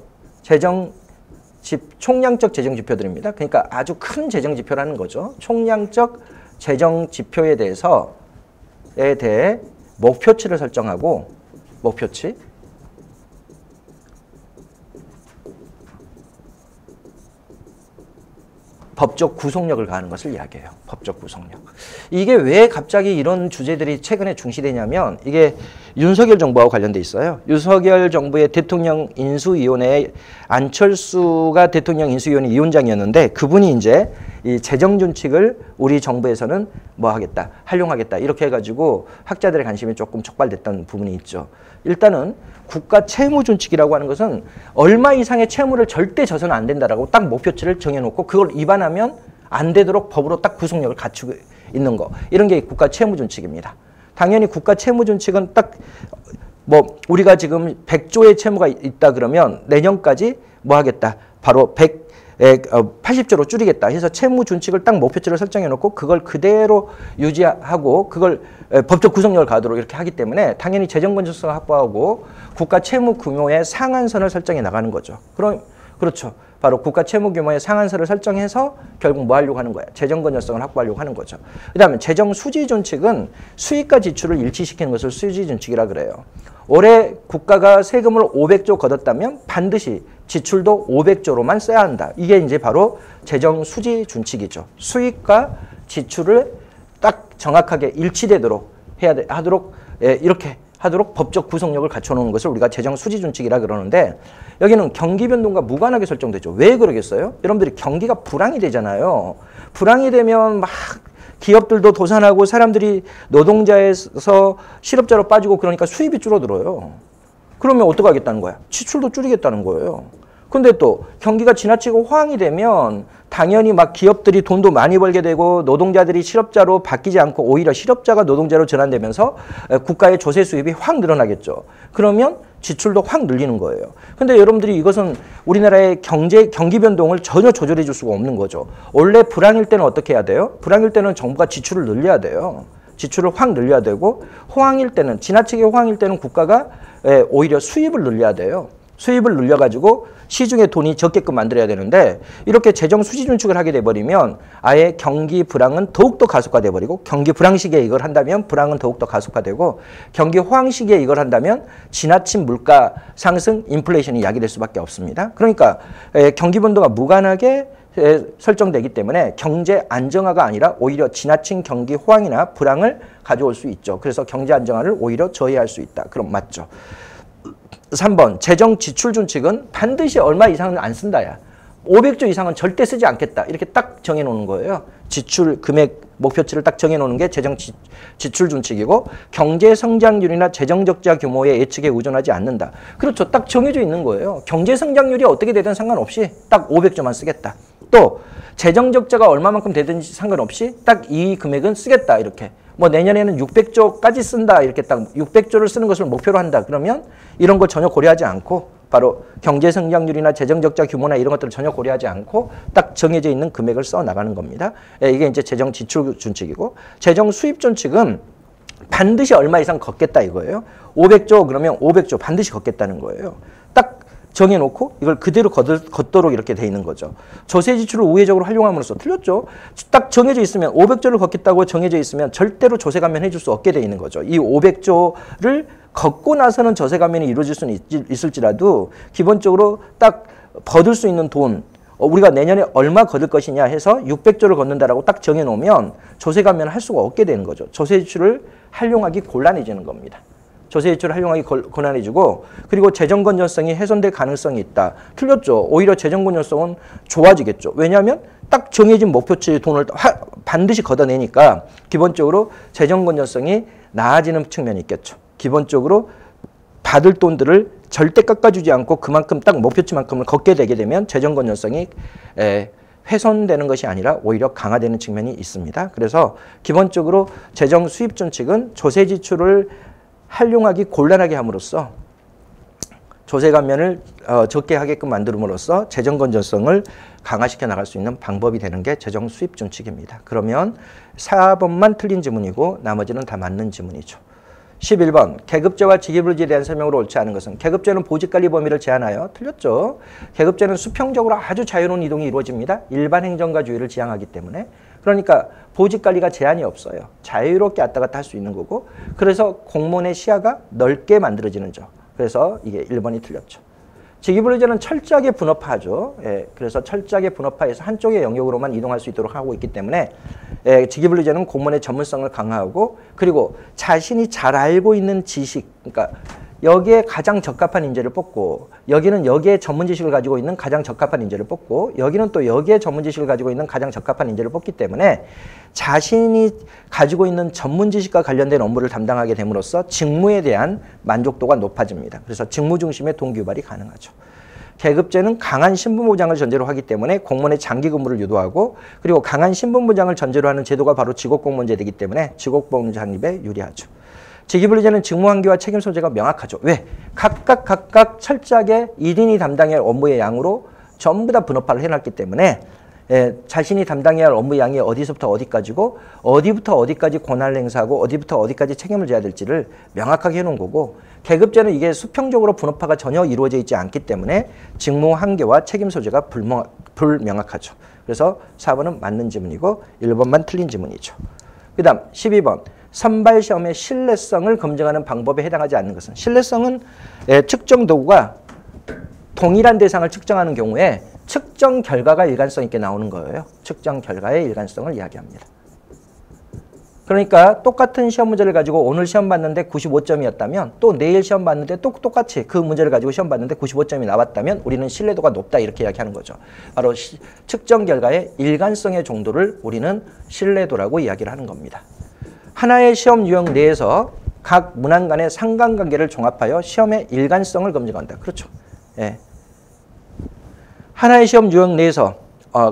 총량적 재정 지표들입니다. 그러니까 아주 큰 재정 지표라는 거죠. 총량적 재정 지표에 대해 목표치를 설정하고, 목표치, 법적 구속력을 가하는 것을 이야기해요. 법적 구속력. 이게 왜 갑자기 이런 주제들이 최근에 중시되냐면 이게 윤석열 정부하고 관련돼 있어요. 윤석열 정부의 대통령 인수위원회에 안철수가 대통령 인수위원회 위원장이었는데 그분이 이제 이 재정준칙을 우리 정부에서는 뭐 하겠다, 활용하겠다 이렇게 해가지고 학자들의 관심이 조금 촉발됐던 부분이 있죠. 일단은 국가 채무준칙이라고 하는 것은 얼마 이상의 채무를 절대 져서는 안 된다라고 딱 목표치를 정해놓고 그걸 위반하면 안 되도록 법으로 딱 구속력을 갖추고 있는 거. 이런 게 국가 채무준칙입니다. 당연히 국가 채무준칙은 딱 뭐 우리가 지금 100조의 채무가 있다 그러면 내년까지 뭐 하겠다. 바로 80조로 줄이겠다 해서 채무준칙을 딱 목표치를 설정해 놓고 그걸 그대로 유지하고 그걸 법적 구속력을 가도록 이렇게 하기 때문에 당연히 재정 건전성을 확보하고 국가 채무 규모의 상한선을 설정해 나가는 거죠. 그렇죠. 바로 국가 채무 규모의 상한선을 설정해서 결국 뭐 하려고 하는 거야? 재정 건전성을 확보하려고 하는 거죠. 그다음에 재정 수지 준칙은 수익과 지출을 일치시키는 것을 수지 준칙이라 그래요. 올해 국가가 세금을 500조 걷었다면 반드시 지출도 500조로만 써야 한다. 이게 이제 바로 재정 수지 준칙이죠. 수익과 지출을 딱 정확하게 일치되도록 이렇게 하도록 법적 구속력을 갖춰놓은 것을 우리가 재정 수지 준칙이라 그러는데 여기는 경기 변동과 무관하게 설정되죠. 왜 그러겠어요? 여러분들이 경기가 불황이 되잖아요. 불황이 되면 막 기업들도 도산하고 사람들이 노동자에서 실업자로 빠지고 그러니까 수입이 줄어들어요. 그러면 어떻게 하겠다는 거야? 지출도 줄이겠다는 거예요. 근데 또 경기가 지나치고 호황이 되면 당연히 막 기업들이 돈도 많이 벌게 되고 노동자들이 실업자로 바뀌지 않고 오히려 실업자가 노동자로 전환되면서 국가의 조세 수입이 확 늘어나겠죠. 그러면 지출도 확 늘리는 거예요. 근데 여러분들이 이것은 우리나라의 경기 변동을 전혀 조절해 줄 수가 없는 거죠. 원래 불황일 때는 어떻게 해야 돼요? 불황일 때는 정부가 지출을 늘려야 돼요. 지출을 확 늘려야 되고 호황일 때는 지나치게 호황일 때는 국가가 오히려 수입을 늘려야 돼요. 수입을 늘려가지고 시중에 돈이 적게끔 만들어야 되는데 이렇게 재정 수지 준칙을 하게 돼버리면 아예 경기 불황은 더욱더 가속화돼 버리고 경기 불황 시기에 이걸 한다면 불황은 더욱더 가속화되고 경기 호황 시기에 이걸 한다면 지나친 물가 상승, 인플레이션이 야기될 수밖에 없습니다. 그러니까 경기 변동과 무관하게 설정되기 때문에 경제 안정화가 아니라 오히려 지나친 경기 호황이나 불황을 가져올 수 있죠. 그래서 경제 안정화를 오히려 저해할 수 있다. 그럼 맞죠. 3번 재정 지출 준칙은 반드시 얼마 이상은 안 쓴다야. 500조 이상은 절대 쓰지 않겠다. 이렇게 딱 정해놓는 거예요. 지출 금액 목표치를 딱 정해놓는 게 재정 지출 준칙이고 경제 성장률이나 재정 적자 규모의 예측에 의존하지 않는다. 그렇죠. 딱 정해져 있는 거예요. 경제 성장률이 어떻게 되든 상관없이 딱 500조만 쓰겠다. 또 재정 적자가 얼마만큼 되든지 상관없이 딱 이 금액은 쓰겠다. 이렇게. 뭐 내년에는 600조까지 쓴다. 이렇게 딱 600조를 쓰는 것을 목표로 한다. 그러면 이런 거 전혀 고려하지 않고 바로 경제 성장률이나 재정 적자 규모나 이런 것들을 전혀 고려하지 않고 딱 정해져 있는 금액을 써 나가는 겁니다. 이게 이제 재정 지출 준칙이고 재정 수입 준칙은 반드시 얼마 이상 걷겠다 이거예요. 500조 그러면 500조 반드시 걷겠다는 거예요. 딱 정해놓고 이걸 그대로 걷도록 이렇게 돼 있는 거죠. 조세 지출을 우회적으로 활용함으로써 틀렸죠. 딱 정해져 있으면 500조를 걷겠다고 정해져 있으면 절대로 조세 감면 해줄 수 없게 돼 있는 거죠. 이 500조를 걷고 나서는 조세 감면이 이루어질 수는 있을지라도 기본적으로 딱 거둘 수 있는 돈 우리가 내년에 얼마 거둘 것이냐 해서 600조를 걷는다라고 딱 정해놓으면 조세 감면을 할 수가 없게 되는 거죠. 조세 지출을 활용하기 곤란해지는 겁니다. 조세 지출을 활용하기 곤란해지고 그리고 재정 건전성이 훼손될 가능성이 있다. 틀렸죠. 오히려 재정 건전성은 좋아지겠죠. 왜냐하면 딱 정해진 목표치의 돈을 반드시 걷어내니까 기본적으로 재정 건전성이 나아지는 측면이 있겠죠. 기본적으로 받을 돈들을 절대 깎아주지 않고 그만큼 딱 목표치만큼을 걷게 되게 되면 재정 건전성이 훼손되는 것이 아니라 오히려 강화되는 측면이 있습니다. 그래서 기본적으로 재정 수입 준칙은 조세 지출을 활용하기 곤란하게 함으로써 조세 감면을 적게 하게끔 만들므로써 재정 건전성을 강화시켜 나갈 수 있는 방법이 되는 게 재정 수입 준칙입니다. 그러면 4번만 틀린 지문이고 나머지는 다 맞는 지문이죠. 11번 계급제와 직위불지에 대한 설명으로 옳지 않은 것은 계급제는 보직관리 범위를 제한하여 틀렸죠. 계급제는 수평적으로 아주 자유로운 이동이 이루어집니다. 일반 행정과 주의를 지향하기 때문에 그러니까 보직관리가 제한이 없어요. 자유롭게 왔다 갔다 할 수 있는 거고 그래서 공무원의 시야가 넓게 만들어지는 점. 그래서 이게 1번이 틀렸죠. 직위불지는 철저하게 분업화하죠. 그래서 철저하게 분업화해서 한쪽의 영역으로만 이동할 수 있도록 하고 있기 때문에 직위불지는 공무원의 전문성을 강화하고 그리고 자신이 잘 알고 있는 지식, 그러니까 여기에 가장 적합한 인재를 뽑고 여기는 여기에 전문 지식을 가지고 있는 가장 적합한 인재를 뽑고 여기는 또 여기에 전문 지식을 가지고 있는 가장 적합한 인재를 뽑기 때문에 자신이 가지고 있는 전문 지식과 관련된 업무를 담당하게 됨으로써 직무에 대한 만족도가 높아집니다. 그래서 직무 중심의 동기 유발이 가능하죠. 계급제는 강한 신분 보장을 전제로 하기 때문에 공무원의 장기 근무를 유도하고 그리고 강한 신분 보장을 전제로 하는 제도가 바로 직업공무원제이기 때문에 직업공무원 창립에 유리하죠. 직위불리제는 직무 한계와 책임 소재가 명확하죠. 왜? 각각 철저하게 1인이 담당해야 할 업무의 양으로 전부 다 분업화를 해놨기 때문에 자신이 담당해야 할 업무 양이 어디서부터 어디까지고 어디부터 어디까지 권한을 행사하고 어디부터 어디까지 책임을 져야 될지를 명확하게 해놓은 거고 계급제는 이게 수평적으로 분업화가 전혀 이루어져 있지 않기 때문에 직무 한계와 책임 소재가 불명확하죠. 그래서 4번은 맞는 지문이고 1번만 틀린 지문이죠. 그 다음 12번 선발시험의 신뢰성을 검증하는 방법에 해당하지 않는 것은 신뢰성은 측정 도구가 동일한 대상을 측정하는 경우에 측정 결과가 일관성 있게 나오는 거예요. 측정 결과의 일관성을 이야기합니다. 그러니까 똑같은 시험 문제를 가지고 오늘 시험 봤는데 95점이었다면 또 내일 시험 봤는데 또 똑같이 그 문제를 가지고 시험 봤는데 95점이 나왔다면 우리는 신뢰도가 높다 이렇게 이야기하는 거죠. 바로 측정 결과의 일관성의 정도를 우리는 신뢰도라고 이야기를 하는 겁니다. 하나의 시험 유형 내에서 각 문항 간의 상관관계를 종합하여 시험의 일관성을 검증한다. 그렇죠. 예. 하나의 시험 유형 내에서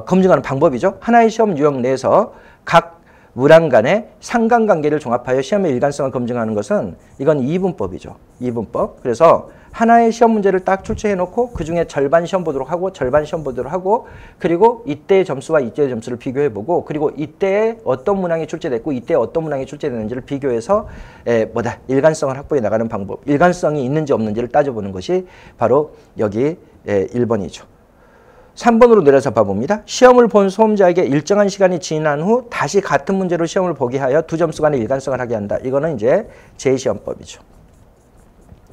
검증하는 방법이죠. 하나의 시험 유형 내에서 각 문항 간의 상관관계를 종합하여 시험의 일관성을 검증하는 것은 이건 이분법이죠. 이분법. 그래서 하나의 시험 문제를 딱 출제해놓고 그중에 절반 시험 보도록 하고 절반 시험 보도록 하고 그리고 이때의 점수와 이때의 점수를 비교해보고 그리고 이때에 어떤 문항이 출제됐고 이때에 어떤 문항이 출제됐는지를 비교해서 일관성을 확보해 나가는 방법. 일관성이 있는지 없는지를 따져보는 것이 바로 여기 1번이죠. 3번으로 내려서 봐봅니다. 시험을 본 수험자에게 일정한 시간이 지난 후 다시 같은 문제로 시험을 보게 하여 두 점수 간의 일관성을 하게 한다. 이거는 이제 제2시험법이죠.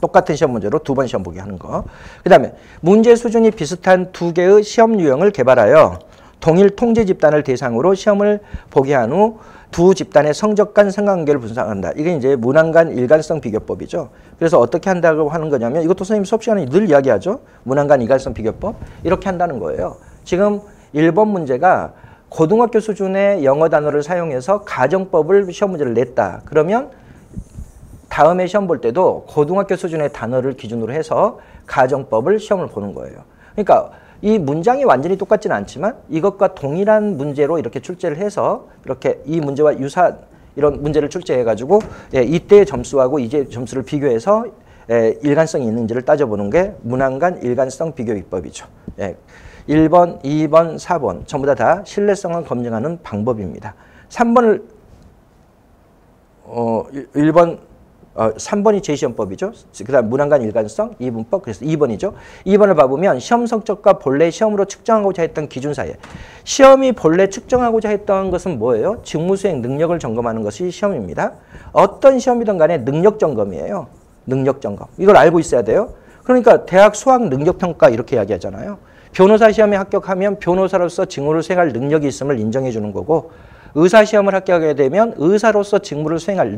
똑같은 시험 문제로 두 번 시험 보게 하는 거. 그 다음에 문제 수준이 비슷한 두 개의 시험 유형을 개발하여 동일 통제 집단을 대상으로 시험을 보게 한 후 두 집단의 성적 간 상관관계를 분석한다. 이게 이제 문항 간 일관성 비교법이죠. 그래서 어떻게 한다고 하는 거냐면 이것도 선생님 수업 시간에 늘 이야기하죠. 문항 간 일관성 비교법. 이렇게 한다는 거예요. 지금 1번 문제가 고등학교 수준의 영어 단어를 사용해서 가정법을 시험 문제를 냈다. 그러면 다음에 시험 볼 때도 고등학교 수준의 단어를 기준으로 해서 가정법을 시험을 보는 거예요. 그러니까 이 문장이 완전히 똑같지는 않지만 이것과 동일한 문제로 이렇게 출제를 해서 이렇게 이 문제와 유사한 이런 문제를 출제해가지고 이때의 점수하고 이제 점수를 비교해서 일관성이 있는지를 따져보는 게 문항 간 일관성 비교 기법이죠. 1번, 2번, 4번 전부 다 신뢰성을 검증하는 방법입니다. 3번을 3번이 제2시험법이죠. 그 다음 문항간 일관성, 이분법, 그래서 2번이죠. 2번을 봐보면 시험 성적과 본래 시험으로 측정하고자 했던 기준 사이에 시험이 본래 측정하고자 했던 것은 뭐예요? 직무수행 능력을 점검하는 것이 시험입니다. 어떤 시험이든 간에 능력 점검이에요. 능력 점검. 이걸 알고 있어야 돼요. 그러니까 대학 수학 능력평가 이렇게 이야기하잖아요. 변호사 시험에 합격하면 변호사로서 직무를 수행할 능력이 있음을 인정해 주는 거고 의사 시험을 합격하게 되면 의사로서 직무를 수행할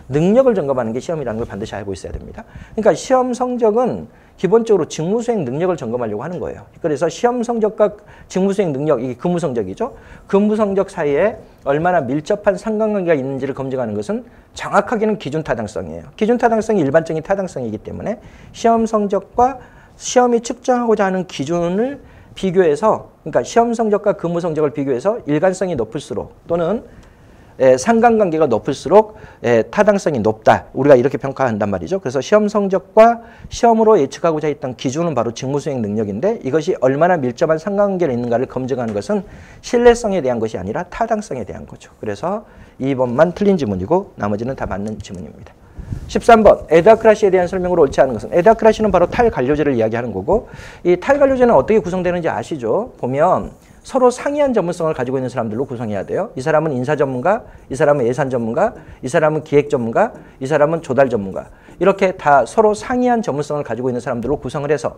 능력을 점검하는 게 시험이라는 걸 반드시 알고 있어야 됩니다. 그러니까 시험 성적은 기본적으로 직무 수행 능력을 점검하려고 하는 거예요. 그래서 시험 성적과 직무 수행 능력, 이게 근무 성적이죠. 근무 성적 사이에 얼마나 밀접한 상관관계가 있는지를 검증하는 것은 정확하게는 기준 타당성이에요. 기준 타당성이 일반적인 타당성이기 때문에 시험 성적과 시험이 측정하고자 하는 기준을 비교해서, 그러니까 시험 성적과 근무 성적을 비교해서 일관성이 높을수록 또는 상관관계가 높을수록 타당성이 높다. 우리가 이렇게 평가한단 말이죠. 그래서 시험 성적과 시험으로 예측하고자 했던 기준은 바로 직무수행 능력인데 이것이 얼마나 밀접한 상관관계가 있는가를 검증하는 것은 신뢰성에 대한 것이 아니라 타당성에 대한 거죠. 그래서 2번만 틀린 지문이고 나머지는 다 맞는 지문입니다. 13번 에다크라시에 대한 설명으로 옳지 않은 것은, 에다크라시는 바로 탈관료제를 이야기하는 거고 이 탈관료제는 어떻게 구성되는지 아시죠? 보면 서로 상이한 전문성을 가지고 있는 사람들로 구성해야 돼요. 이 사람은 인사 전문가, 이 사람은 예산 전문가, 이 사람은 기획 전문가, 이 사람은 조달 전문가. 이렇게 다 서로 상이한 전문성을 가지고 있는 사람들로 구성을 해서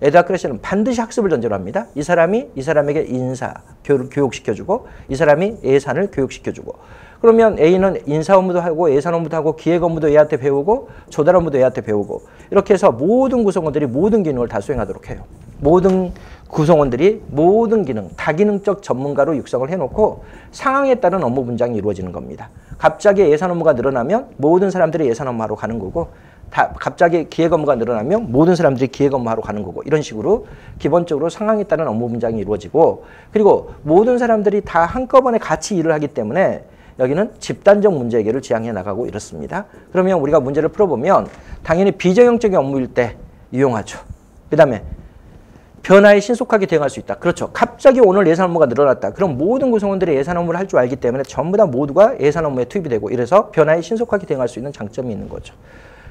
에다크라시는 반드시 학습을 전제로 합니다. 이 사람이 이 사람에게 인사, 교육시켜주고 이 사람이 예산을 교육시켜주고 그러면 A는 인사 업무도 하고 예산 업무도 하고 기획 업무도 얘한테 배우고 조달 업무도 얘한테 배우고 이렇게 해서 모든 구성원들이 모든 기능을 다 수행하도록 해요. 모든 구성원들이 모든 기능, 다기능적 전문가로 육성을 해놓고 상황에 따른 업무 분장이 이루어지는 겁니다. 갑자기 예산 업무가 늘어나면 모든 사람들이 예산 업무하러 가는 거고 갑자기 기획 업무가 늘어나면 모든 사람들이 기획 업무하러 가는 거고 이런 식으로 기본적으로 상황에 따른 업무 분장이 이루어지고 그리고 모든 사람들이 다 한꺼번에 같이 일을 하기 때문에 여기는 집단적 문제 해결을 지향해 나가고 이렇습니다. 그러면 우리가 문제를 풀어보면 당연히 비정형적인 업무일 때 이용하죠. 그 다음에 변화에 신속하게 대응할 수 있다. 그렇죠. 갑자기 오늘 예산 업무가 늘어났다. 그럼 모든 구성원들이 예산 업무를 할 줄 알기 때문에 전부 다 모두가 예산 업무에 투입이 되고 이래서 변화에 신속하게 대응할 수 있는 장점이 있는 거죠.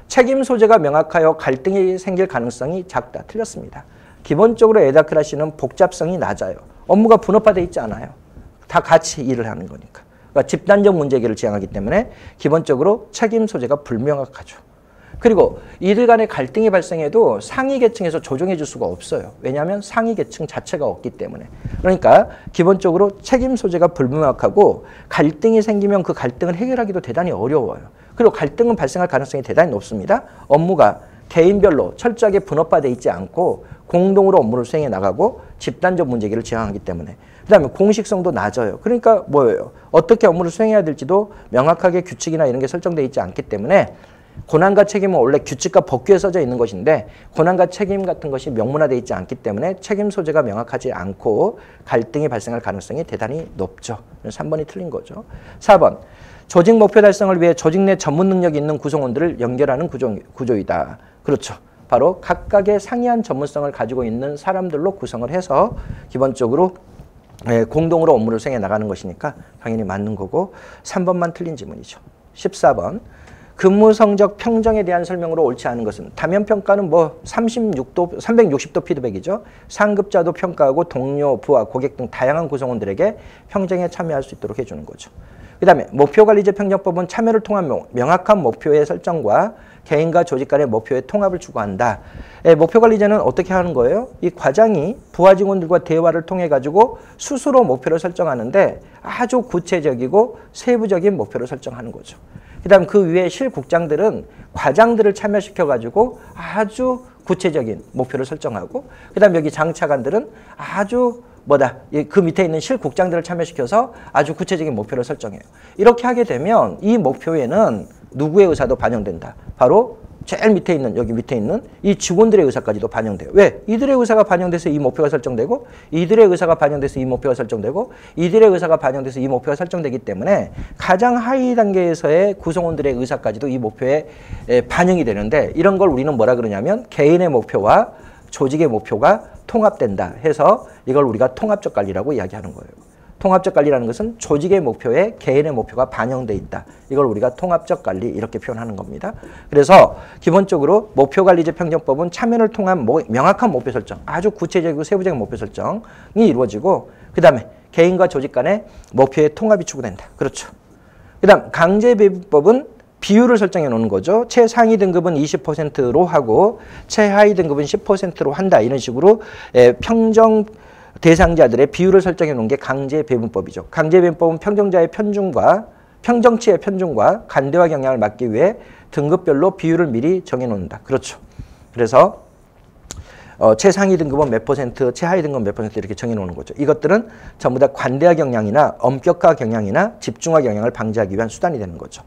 책임 소재가 명확하여 갈등이 생길 가능성이 작다. 틀렸습니다. 기본적으로 에다크라시는 복잡성이 낮아요. 업무가 분업화되어 있지 않아요. 다 같이 일을 하는 거니까. 그러니까 집단적 문제 해결을 지향하기 때문에 기본적으로 책임 소재가 불명확하죠. 그리고 이들 간의 갈등이 발생해도 상위 계층에서 조정해 줄 수가 없어요. 왜냐하면 상위 계층 자체가 없기 때문에. 그러니까 기본적으로 책임 소재가 불명확하고 갈등이 생기면 그 갈등을 해결하기도 대단히 어려워요. 그리고 갈등은 발생할 가능성이 대단히 높습니다. 업무가 개인별로 철저하게 분업화되어 있지 않고 공동으로 업무를 수행해 나가고 집단적 문제 해결을 지향하기 때문에. 그 다음에 공식성도 낮아요. 그러니까 뭐예요? 어떻게 업무를 수행해야 될지도 명확하게 규칙이나 이런 게 설정되어 있지 않기 때문에 권한과 책임은 원래 규칙과 법규에 써져 있는 것인데 권한과 책임 같은 것이 명문화되어 있지 않기 때문에 책임 소재가 명확하지 않고 갈등이 발생할 가능성이 대단히 높죠. 3번이 틀린 거죠. 4번 조직 목표 달성을 위해 조직 내 전문 능력이 있는 구성원들을 연결하는 구조이다. 그렇죠. 바로 각각의 상이한 전문성을 가지고 있는 사람들로 구성을 해서 기본적으로 공동으로 업무를 수행해 나가는 것이니까 당연히 맞는 거고 3번만 틀린 지문이죠. 14번 근무 성적 평정에 대한 설명으로 옳지 않은 것은 다면 평가는 뭐 360도 피드백이죠. 상급자도 평가하고 동료, 부하, 고객 등 다양한 구성원들에게 평정에 참여할 수 있도록 해주는 거죠. 그 다음에 목표관리제 평정법은 참여를 통한 명확한 목표의 설정과 개인과 조직 간의 목표의 통합을 추구한다. 목표관리제는 어떻게 하는 거예요? 이 과장이 부하 직원들과 대화를 통해 가지고 스스로 목표를 설정하는데 아주 구체적이고 세부적인 목표를 설정하는 거죠. 그 다음 그 위에 실국장들은 과장들을 참여시켜 가지고 아주 구체적인 목표를 설정하고 그 다음 여기 장차관들은 아주 그 밑에 있는 실국장들을 참여시켜서 아주 구체적인 목표를 설정해요. 이렇게 하게 되면 이 목표에는 누구의 의사도 반영된다. 바로 제일 밑에 있는 여기 밑에 있는 이 직원들의 의사까지도 반영돼요. 왜? 이들의 의사가 반영돼서 이 목표가 설정되고 이들의 의사가 반영돼서 이 목표가 설정되고 이들의 의사가 반영돼서 이 목표가 설정되기 때문에 가장 하위 단계에서의 구성원들의 의사까지도 이 목표에 반영이 되는데 이런 걸 우리는 뭐라 그러냐면 개인의 목표와 조직의 목표가 통합된다 해서 이걸 우리가 통합적 관리라고 이야기하는 거예요. 통합적 관리라는 것은 조직의 목표에 개인의 목표가 반영돼 있다. 이걸 우리가 통합적 관리 이렇게 표현하는 겁니다. 그래서 기본적으로 목표관리제 평정법은 참여를 통한 명확한 목표 설정, 아주 구체적이고 세부적인 목표 설정이 이루어지고 그 다음에 개인과 조직 간의 목표의 통합이 추구된다. 그렇죠. 그 다음 강제배분법은 비율을 설정해 놓는 거죠. 최상위 등급은 20%로 하고 최하위 등급은 10%로 한다. 이런 식으로 평정 대상자들의 비율을 설정해 놓은 게 강제배분법이죠. 강제배분법은 평정치의 편중과 간대화 경향을 막기 위해 등급별로 비율을 미리 정해 놓는다. 그렇죠. 그래서 최상위 등급은 몇 %, 최하위 등급은 몇 % 이렇게 정해 놓는 거죠. 이것들은 전부 다 관대화 경향이나 엄격화 경향이나 집중화 경향을 방지하기 위한 수단이 되는 거죠.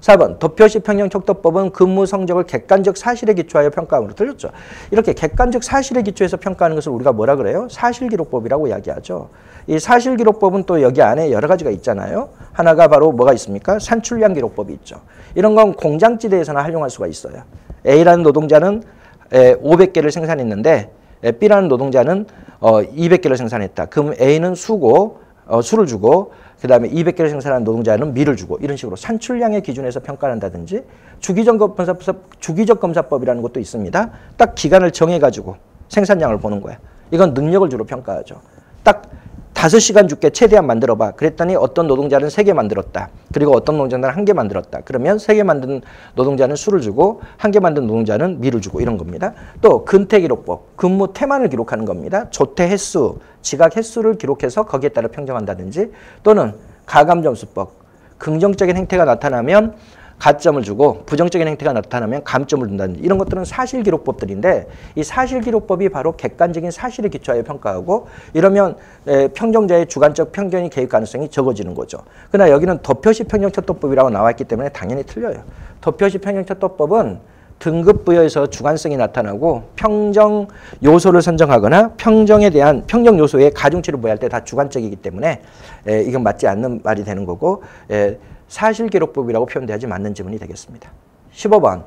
4번 도표시 평형 척도법은 근무 성적을 객관적 사실에 기초하여 평가함으로 틀렸죠. 이렇게 객관적 사실에 기초해서 평가하는 것을 우리가 뭐라 그래요? 사실기록법이라고 이야기하죠. 이 사실기록법은 또 여기 안에 여러 가지가 있잖아요. 하나가 바로 뭐가 있습니까? 산출량 기록법이 있죠. 이런 건 공장지대에서나 활용할 수가 있어요. A라는 노동자는 500개를 생산했는데 B라는 노동자는 200개를 생산했다. 그럼 A는 수를 주고 그 다음에 200개를 생산한 노동자는 밀을 주고 이런 식으로 산출량의 기준에서 평가를 한다든지 주기적 검사법이라는 것도 있습니다. 딱 기간을 정해가지고 생산량을 보는 거야. 이건 능력을 주로 평가하죠. 딱 5시간 줄게 최대한 만들어봐. 그랬더니 어떤 노동자는 3개 만들었다. 그리고 어떤 노동자는 1개 만들었다. 그러면 3개 만든 노동자는 수를 주고 1개 만든 노동자는 밀을 주고 이런 겁니다. 또 근태기록법, 근무 태만을 기록하는 겁니다. 조퇴 횟수, 지각 횟수를 기록해서 거기에 따라 평정한다든지 또는 가감점수법, 긍정적인 행태가 나타나면 가점을 주고 부정적인 행태가 나타나면 감점을 준다든지 이런 것들은 사실기록법들인데 이 사실기록법이 바로 객관적인 사실에 기초하여 평가하고 이러면 평정자의 주관적 편견이 개입 가능성이 적어지는 거죠. 그러나 여기는 도표시 평형척도법이라고 나왔기 때문에 당연히 틀려요. 도표시 평형척도법은 등급 부여에서 주관성이 나타나고 평정 요소를 선정하거나 평정 요소의 가중치를 부여할 때 다 주관적이기 때문에 이건 맞지 않는 말이 되는 거고 사실기록법이라고 표현돼야지 맞는 지문이 되겠습니다. 15번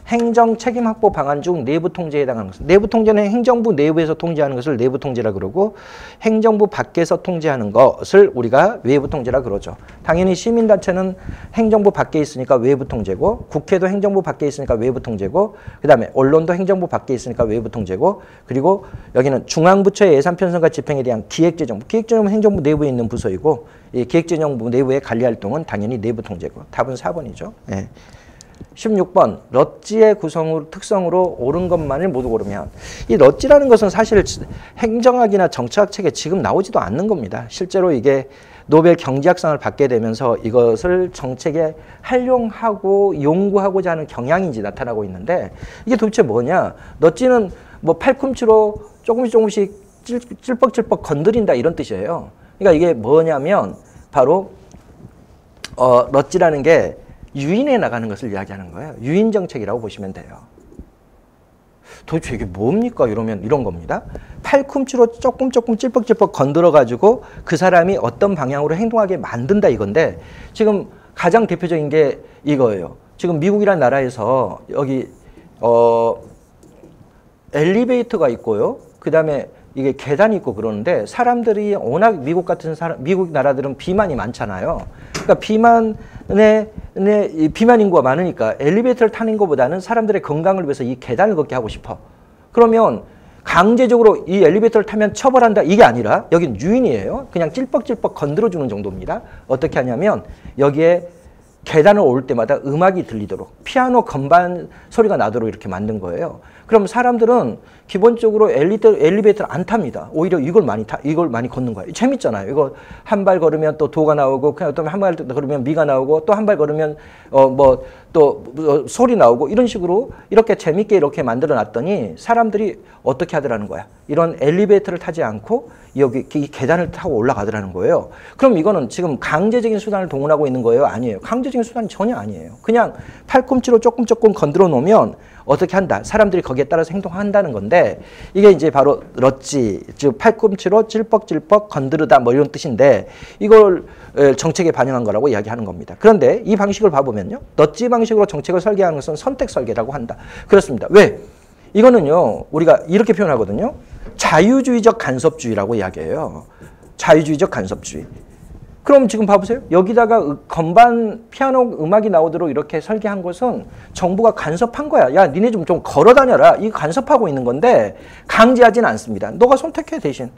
행정 책임 확보 방안 중 내부 통제에 해당하는 것은 내부 통제는 행정부 내부에서 통제하는 것을 내부 통제라 그러고 행정부 밖에서 통제하는 것을 우리가 외부 통제라 그러죠. 당연히 시민단체는 행정부 밖에 있으니까 외부 통제고 국회도 행정부 밖에 있으니까 외부 통제고 그 다음에 언론도 행정부 밖에 있으니까 외부 통제고 그리고 여기는 중앙부처의 예산 편성과 집행에 대한 기획재정부 기획재정부는 행정부 내부에 있는 부서이고 이 기획재정부 내부의 관리활동은 당연히 내부 통제고 답은 4번이죠. 네. 16번 럿지의 특성으로 옳은 것만을 모두 고르면 이 럿지라는 것은 사실 행정학이나 정치학 책에 지금 나오지도 않는 겁니다. 실제로 이게 노벨 경제학상을 받게 되면서 이것을 정책에 활용하고 연구하고자 하는 경향인지 나타나고 있는데 이게 도대체 뭐냐? 럿지는 뭐 팔꿈치로 조금씩 찔뻑찔뻑 건드린다 이런 뜻이에요. 그러니까 이게 뭐냐면 바로 럿지라는 게 유인해 나가는 것을 이야기하는 거예요. 유인 정책이라고 보시면 돼요. 도대체 이게 뭡니까? 이러면 이런 겁니다. 팔꿈치로 조금 찔뻑찔뻑 건드려가지고 그 사람이 어떤 방향으로 행동하게 만든다 이건데 지금 가장 대표적인 게 이거예요. 지금 미국이라는 나라에서 여기 엘리베이터가 있고요. 그 다음에 이게 계단이 있고 그러는데 사람들이 워낙 미국 나라들은 비만이 많잖아요. 그러니까 비만 인구가 많으니까 엘리베이터를 타는 것보다는 사람들의 건강을 위해서 이 계단을 걷게 하고 싶어. 그러면 강제적으로 이 엘리베이터를 타면 처벌한다 이게 아니라 여긴 유인이에요. 그냥 찔뻑찔뻑 건드려주는 정도입니다. 어떻게 하냐면 여기에 계단을 오를 때마다 음악이 들리도록 피아노 건반 소리가 나도록 이렇게 만든 거예요. 그럼 사람들은 기본적으로 엘리베이터를 안 탑니다. 오히려 이걸 많이 걷는 거예요. 재밌잖아요. 이거 한 발 걸으면 또 도가 나오고 그냥 또 한 발 걸으면 미가 나오고 또 한 발 걸으면 소리 나오고 이런 식으로 이렇게 재밌게 이렇게 만들어 놨더니 사람들이 어떻게 하더라는 거야. 이런 엘리베이터를 타지 않고 여기 이 계단을 타고 올라가더라는 거예요. 그럼 이거는 지금 강제적인 수단을 동원하고 있는 거예요? 아니에요. 강제적인 수단이 전혀 아니에요. 그냥 팔꿈치로 조금 건드려 놓으면 어떻게 한다. 사람들이 거기에 따라서 행동한다는 건데 이게 이제 바로 럿지, 즉 팔꿈치로 찔뻑찔뻑 건드르다 뭐 이런 뜻인데 이걸 정책에 반영한 거라고 이야기하는 겁니다. 그런데 이 방식을 봐보면요. 럿지 방식으로 정책을 설계하는 것은 선택 설계라고 한다. 그렇습니다. 왜? 이거는요. 우리가 이렇게 표현하거든요. 자유주의적 간섭주의라고 이야기해요. 자유주의적 간섭주의. 그럼 지금 봐보세요. 여기다가 건반 피아노 음악이 나오도록 이렇게 설계한 것은 정부가 간섭한 거야. 야, 니네 좀 걸어 다녀라. 이거 간섭하고 있는 건데 강제하지는 않습니다. 너가 선택해 대신.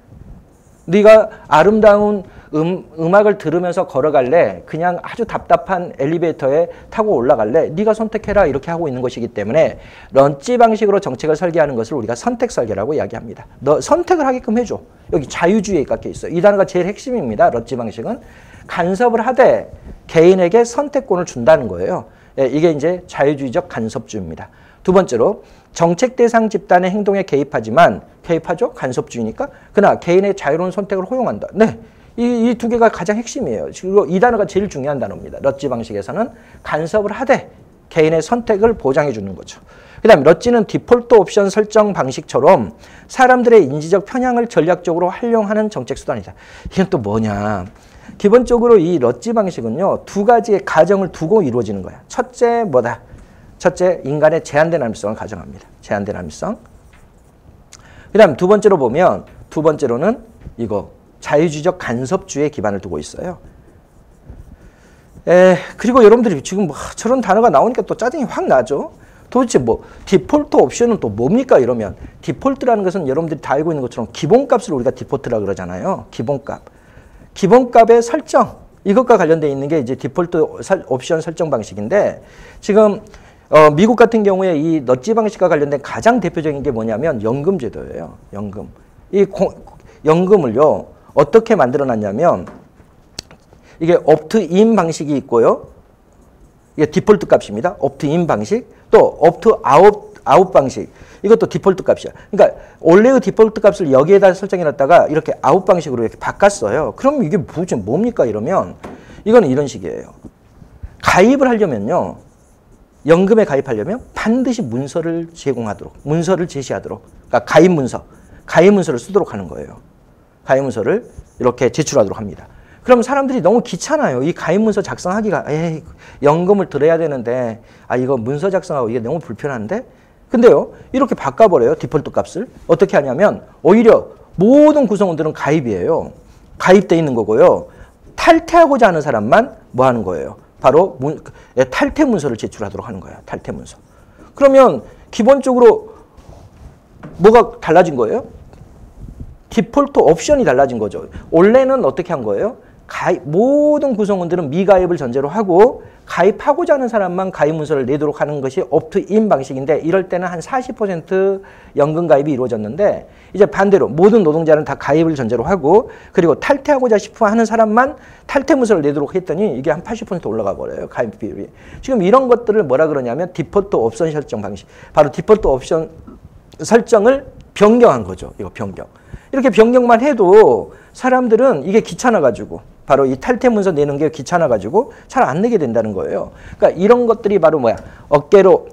네가 아름다운 음악을 들으면서 걸어갈래? 그냥 아주 답답한 엘리베이터에 타고 올라갈래? 네가 선택해라 이렇게 하고 있는 것이기 때문에 런치 방식으로 정책을 설계하는 것을 우리가 선택 설계라고 이야기합니다. 너 선택을 하게끔 해줘. 여기 자유주의에 깎여 있어요. 이 단어가 제일 핵심입니다. 런치 방식은 간섭을 하되 개인에게 선택권을 준다는 거예요. 예, 이게 이제 자유주의적 간섭주의입니다. 두 번째로 정책 대상 집단의 행동에 개입하지만 개입하죠? 간섭주의니까. 그러나 개인의 자유로운 선택을 허용한다. 네, 이 두 개가 가장 핵심이에요. 그리고 이 단어가 제일 중요한 단어입니다. 럿지 방식에서는 간섭을 하되 개인의 선택을 보장해 주는 거죠. 그 다음에 럿지는 디폴트 옵션 설정 방식처럼 사람들의 인지적 편향을 전략적으로 활용하는 정책 수단이다. 이건 또 뭐냐. 기본적으로 이 럿지 방식은요, 두 가지의 가정을 두고 이루어지는 거야. 첫째 뭐다? 첫째, 인간의 제한된 합리성을 가정합니다. 제한된 합리성. 그 다음 두 번째로 보면, 두 번째로는 이거 자유주의적 간섭주의에 기반을 두고 있어요. 그리고 여러분들이 지금 뭐 저런 단어가 나오니까 또 짜증이 확 나죠. 도대체 뭐 디폴트 옵션은 또 뭡니까 이러면, 디폴트라는 것은 여러분들이 다 알고 있는 것처럼 기본값을 우리가 디폴트라 그러잖아요. 기본값. 기본값의 설정. 이것과 관련되어 있는 게 이제 디폴트 옵션 설정 방식인데, 지금 미국 같은 경우에 이 넛지 방식과 관련된 가장 대표적인 게 뭐냐면 연금제도예요. 연금. 이 연금을요, 어떻게 만들어 놨냐면, 이게 옵트인 방식이 있고요. 이게 디폴트 값입니다. 옵트인 방식. 또 옵트아웃 방식. 이것도 디폴트 값이야. 그러니까 원래의 디폴트 값을 여기에다 설정해 놨다가 이렇게 아웃 방식으로 이렇게 바꿨어요. 그럼 이게 도대체 뭡니까 이러면, 이거는 이런 식이에요. 가입을 하려면요, 연금에 가입하려면 반드시 문서를 제공하도록, 문서를 제시하도록, 그러니까 가입 문서를 쓰도록 하는 거예요. 가입 문서를 이렇게 제출하도록 합니다. 그럼 사람들이 너무 귀찮아요. 이 가입 문서 작성하기가, 연금을 들어야 되는데, 이거 문서 작성하고 이게 너무 불편한데? 근데요, 이렇게 바꿔버려요. 디폴트 값을. 어떻게 하냐면, 오히려 모든 구성원들은 가입이에요. 가입돼 있는 거고요. 탈퇴하고자 하는 사람만 뭐 하는 거예요? 바로 탈퇴 문서를 제출하도록 하는 거예요. 탈퇴 문서. 그러면 기본적으로 뭐가 달라진 거예요? 디폴트 옵션이 달라진 거죠. 원래는 어떻게 한 거예요? 모든 구성원들은 미가입을 전제로 하고 가입하고자 하는 사람만 가입 문서를 내도록 하는 것이 옵트인 방식인데, 이럴 때는 한 40% 연금 가입이 이루어졌는데, 이제 반대로 모든 노동자는 다 가입을 전제로 하고, 그리고 탈퇴하고자 싶어 하는 사람만 탈퇴 문서를 내도록 했더니 이게 한 80% 올라가 버려요. 가입 비율이. 지금 이런 것들을 뭐라 그러냐면 디폴트 옵션 설정 방식. 바로 디폴트 옵션 설정을 변경한 거죠. 이거 변경. 이렇게 변경만 해도 사람들은 이게 귀찮아가지고, 바로 이 탈퇴 문서 내는 게 귀찮아가지고 잘 안 내게 된다는 거예요. 그러니까 이런 것들이 바로 뭐야? 어깨로,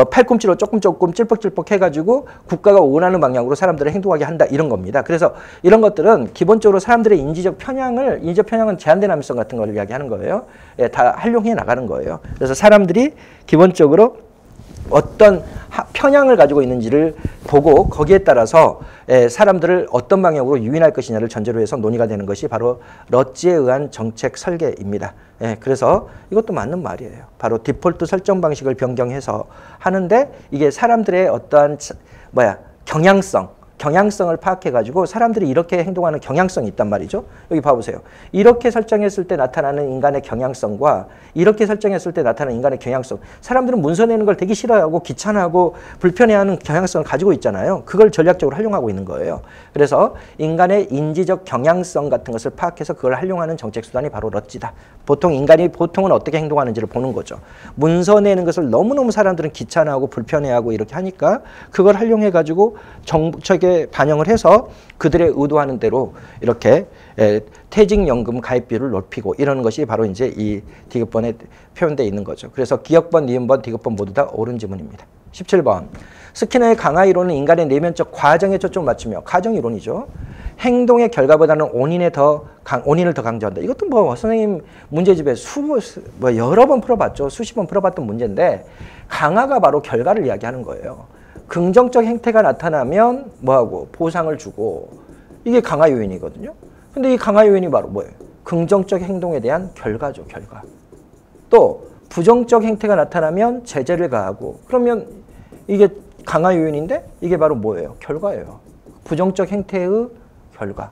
팔꿈치로 조금 찔뻑찔뻑 해가지고 국가가 원하는 방향으로 사람들을 행동하게 한다, 이런 겁니다. 그래서 이런 것들은 기본적으로 사람들의 인지적 편향은 제한된 합리성 같은 걸 이야기하는 거예요. 다 활용해 나가는 거예요. 그래서 사람들이 기본적으로 어떤 편향을 가지고 있는지를 보고 거기에 따라서 사람들을 어떤 방향으로 유인할 것이냐를 전제로 해서 논의가 되는 것이 바로 럿지에 의한 정책 설계입니다. 그래서 이것도 맞는 말이에요. 바로 디폴트 설정 방식을 변경해서 하는데, 이게 사람들의 어떠한 경향성을 파악해가지고 사람들이 이렇게 행동하는 경향성이 있단 말이죠. 여기 봐보세요. 이렇게 설정했을 때 나타나는 인간의 경향성과 이렇게 설정했을 때 나타나는 인간의 경향성. 사람들은 문서 내는 걸 되게 싫어하고 귀찮아하고 불편해하는 경향성을 가지고 있잖아요. 그걸 전략적으로 활용하고 있는 거예요. 그래서 인간의 인지적 경향성 같은 것을 파악해서 그걸 활용하는 정책 수단이 바로 럿지다. 보통은 어떻게 행동하는지를 보는 거죠. 문서 내는 것을 너무너무 사람들은 귀찮아하고 불편해하고 이렇게 하니까 그걸 활용해가지고 정책에 반영을 해서 그들의 의도하는 대로 이렇게 퇴직연금 가입비율을 높이고 이러는 것이 바로 이제 이 디귿번에 표현되어 있는 거죠. 그래서 기역번, 니은번, 디귿번 모두 다 옳은 지문입니다. 17번. 스키너의 강화 이론은 인간의 내면적 과정에 초점을 맞추며, 가정 이론이죠. 행동의 결과보다는 원인을 더 강조한다. 이것도 뭐 선생님 문제집에 여러 번 풀어봤죠. 수십 번 풀어봤던 문제인데, 강화가 바로 결과를 이야기하는 거예요. 긍정적 행태가 나타나면 뭐하고? 보상을 주고, 이게 강화 요인이거든요. 근데 이 강화 요인이 바로 뭐예요? 긍정적 행동에 대한 결과죠, 결과. 또 부정적 행태가 나타나면 제재를 가하고, 그러면 이게 강화 요인인데 이게 바로 뭐예요? 결과예요. 부정적 행태의 결과.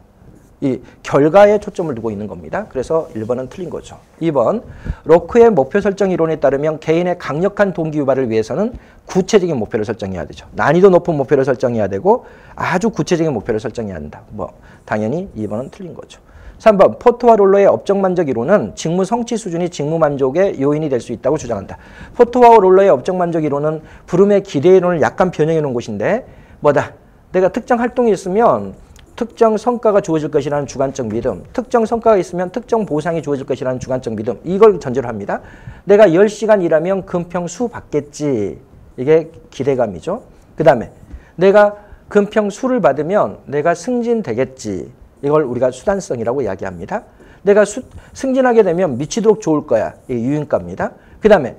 이 결과에 초점을 두고 있는 겁니다. 그래서 1번은 틀린 거죠. 2번, 로크의 목표 설정 이론에 따르면 개인의 강력한 동기 유발을 위해서는 구체적인 목표를 설정해야 되죠. 난이도 높은 목표를 설정해야 되고 아주 구체적인 목표를 설정해야 한다. 뭐 당연히 2번은 틀린 거죠. 3번, 포터와 롤러의 업적 만족 이론은 직무 성취 수준이 직무 만족의 요인이 될 수 있다고 주장한다. 포터와 롤러의 업적 만족 이론은 브룸의 기대 이론을 약간 변형해 놓은 것인데 뭐다? 내가 특정 활동이 있으면 특정 성과가 주어질 것이라는 주관적 믿음, 특정 성과가 있으면 특정 보상이 주어질 것이라는 주관적 믿음, 이걸 전제로 합니다. 내가 10시간 일하면 금평 수 받겠지. 이게 기대감이죠. 그 다음에 내가 금평 수를 받으면 내가 승진되겠지. 이걸 우리가 수단성이라고 이야기합니다. 내가 승진하게 되면 미치도록 좋을 거야. 이게 유인가입니다. 그 다음에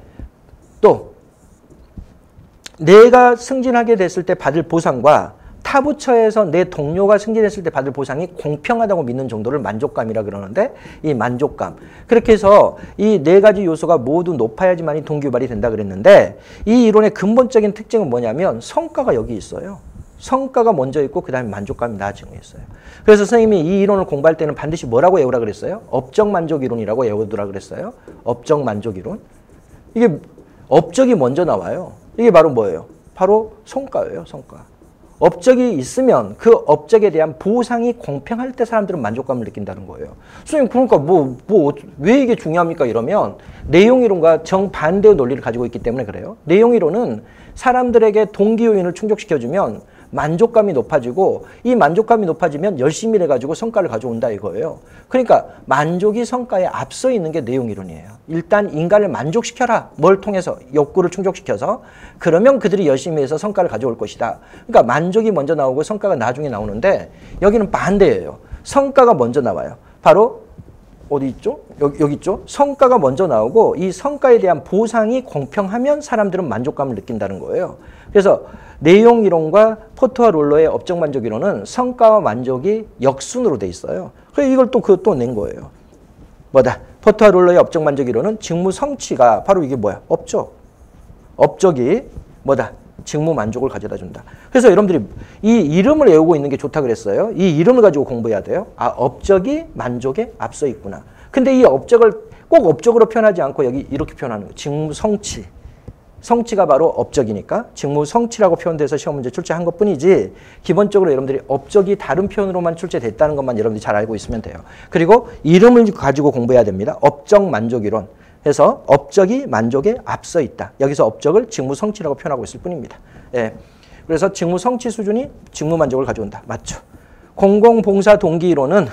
또 내가 승진하게 됐을 때 받을 보상과 타 부처에서 내 동료가 승진했을 때 받을 보상이 공평하다고 믿는 정도를 만족감이라 그러는데 이 만족감. 그렇게 해서 이 네 가지 요소가 모두 높아야지만이 동기유발이 된다 그랬는데 이 이론의 근본적인 특징은 뭐냐면 성과가 여기 있어요. 성과가 먼저 있고 그 다음에 만족감이 나중에 있어요. 그래서 선생님이 이 이론을 공부할 때는 반드시 뭐라고 외우라 그랬어요? 업적 만족 이론이라고 외우더라 그랬어요. 업적 만족 이론. 이게 업적이 먼저 나와요. 이게 바로 뭐예요? 바로 성과예요. 성과. 업적이 있으면 그 업적에 대한 보상이 공평할 때 사람들은 만족감을 느낀다는 거예요. 선생님 그러니까 왜 이게 중요합니까? 이러면 내용이론과 정반대의 논리를 가지고 있기 때문에 그래요. 내용이론은 사람들에게 동기 요인을 충족시켜주면 만족감이 높아지고 이 만족감이 높아지면 열심히 일해가지고 성과를 가져온다 이거예요. 그러니까 만족이 성과에 앞서 있는 게 내용이론이에요. 일단 인간을 만족시켜라. 뭘 통해서? 욕구를 충족시켜서. 그러면 그들이 열심히 해서 성과를 가져올 것이다. 그러니까 만족이 먼저 나오고 성과가 나중에 나오는데 여기는 반대예요. 성과가 먼저 나와요. 바로 어디 있죠? 여기 있죠? 성과가 먼저 나오고 이 성과에 대한 보상이 공평하면 사람들은 만족감을 느낀다는 거예요. 그래서 내용 이론과 포터와 롤러의 업적 만족 이론은 성과와 만족이 역순으로 돼 있어요. 그래서 이걸 또 낸 거예요. 뭐다? 포터와 롤러의 업적 만족 이론은 직무 성취가 바로 이게 뭐야? 업적. 업적이 뭐다? 직무 만족을 가져다 준다. 그래서 여러분들이 이 이름을 외우고 있는 게 좋다 그랬어요. 이 이름을 가지고 공부해야 돼요. 아, 업적이 만족에 앞서 있구나. 근데 이 업적을 꼭 업적으로 표현하지 않고 여기 이렇게 표현하는 거예요. 직무 성취. 성취가 바로 업적이니까 직무 성취라고 표현돼서 시험 문제 출제한 것뿐이지 기본적으로 여러분들이 업적이 다른 표현으로만 출제됐다는 것만 여러분들이 잘 알고 있으면 돼요. 그리고 이름을 가지고 공부해야 됩니다. 업적 만족 이론. 해서 업적이 만족에 앞서 있다. 여기서 업적을 직무 성취라고 표현하고 있을 뿐입니다. 예. 그래서 직무 성취 수준이 직무 만족을 가져온다. 맞죠? 공공봉사 동기 이론은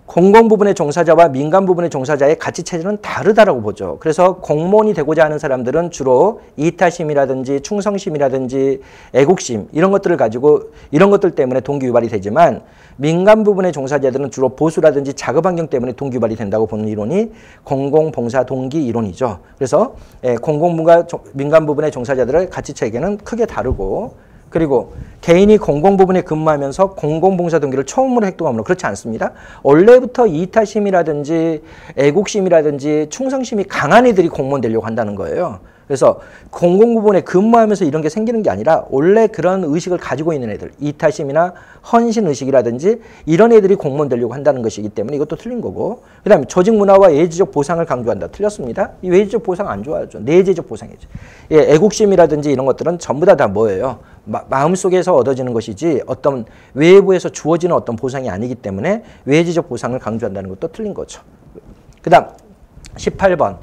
공공 부분의 종사자와 민간 부분의 종사자의 가치 체제는 다르다라고 보죠. 그래서 공무원이 되고자 하는 사람들은 주로 이타심이라든지 충성심이라든지 애국심 이런 것들을 가지고 이런 것들 때문에 동기 유발이 되지만 민간 부분의 종사자들은 주로 보수라든지 작업 환경 때문에 동기 유발이 된다고 보는 이론이 공공봉사 동기 이론이죠. 그래서 공공부가 민간 부분의 종사자들의 가치 체계는 크게 다르고 그리고 개인이 공공부분에 근무하면서 공공봉사 동기를 처음으로 행동하므로 그렇지 않습니다. 원래부터 이타심이라든지 애국심이라든지 충성심이 강한 애들이 공무원 되려고 한다는 거예요. 그래서 공공부분에 근무하면서 이런 게 생기는 게 아니라 원래 그런 의식을 가지고 있는 애들, 이타심이나 헌신의식이라든지 이런 애들이 공무원 되려고 한다는 것이기 때문에 이것도 틀린 거고 그 다음에 조직문화와 예지적 보상을 강조한다. 틀렸습니다. 이 예지적 보상 안 좋아하죠. 내재적 보상이죠. 예, 애국심이라든지 이런 것들은 전부 다 뭐예요? 마음속에서 얻어지는 것이지 어떤 외부에서 주어지는 어떤 보상이 아니기 때문에 외지적 보상을 강조한다는 것도 틀린 거죠. 그 다음 18번.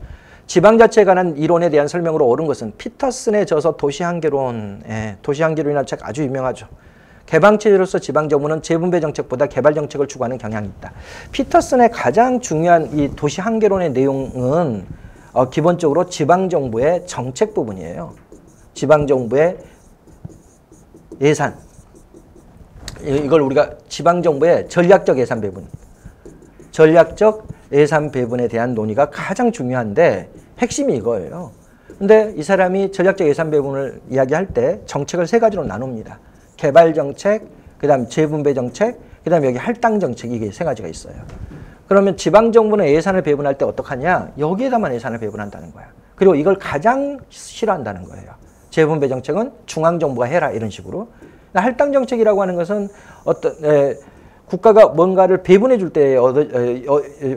지방자치에 관한 이론에 대한 설명으로 옳은 것은 피터슨의 저서 도시한계론, 도시한계론이라는 책 아주 유명하죠. 개방체제로서 지방정부는 재분배 정책보다 개발 정책을 추구하는 경향이 있다. 피터슨의 가장 중요한 이 도시한계론의 내용은 기본적으로 지방정부의 정책 부분이에요. 지방정부의 예산. 이걸 우리가 지방정부의 전략적 예산 배분. 전략적 예산 배분에 대한 논의가 가장 중요한데 핵심이 이거예요. 근데 이 사람이 전략적 예산 배분을 이야기할 때 정책을 세 가지로 나눕니다. 개발 정책, 그다음 재분배 정책, 그다음 여기 할당 정책 이게 세 가지가 있어요. 그러면 지방 정부는 예산을 배분할 때 어떡하냐? 여기에다만 예산을 배분한다는 거야. 그리고 이걸 가장 싫어한다는 거예요. 재분배 정책은 중앙 정부가 해라 이런 식으로. 할당 정책이라고 하는 것은 어떤 국가가 뭔가를 배분해 줄 때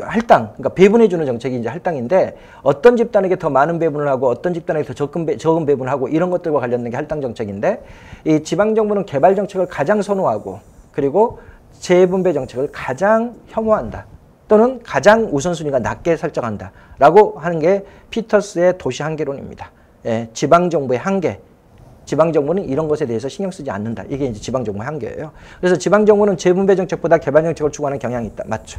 할당, 그러니까 배분해 주는 정책이 이제 할당인데 어떤 집단에게 더 많은 배분을 하고 어떤 집단에게 더 적은 배분을 하고 이런 것들과 관련된 게 할당 정책인데 이 지방 정부는 개발 정책을 가장 선호하고 그리고 재분배 정책을 가장 혐오한다. 또는 가장 우선순위가 낮게 설정한다. 라고 하는 게 피터스의 도시 한계론입니다. 예, 지방정부의 한계. 지방정부는 이런 것에 대해서 신경 쓰지 않는다. 이게 이제 지방정부의 한계예요. 그래서 지방정부는 재분배 정책보다 개발 정책을 추구하는 경향이 있다. 맞죠.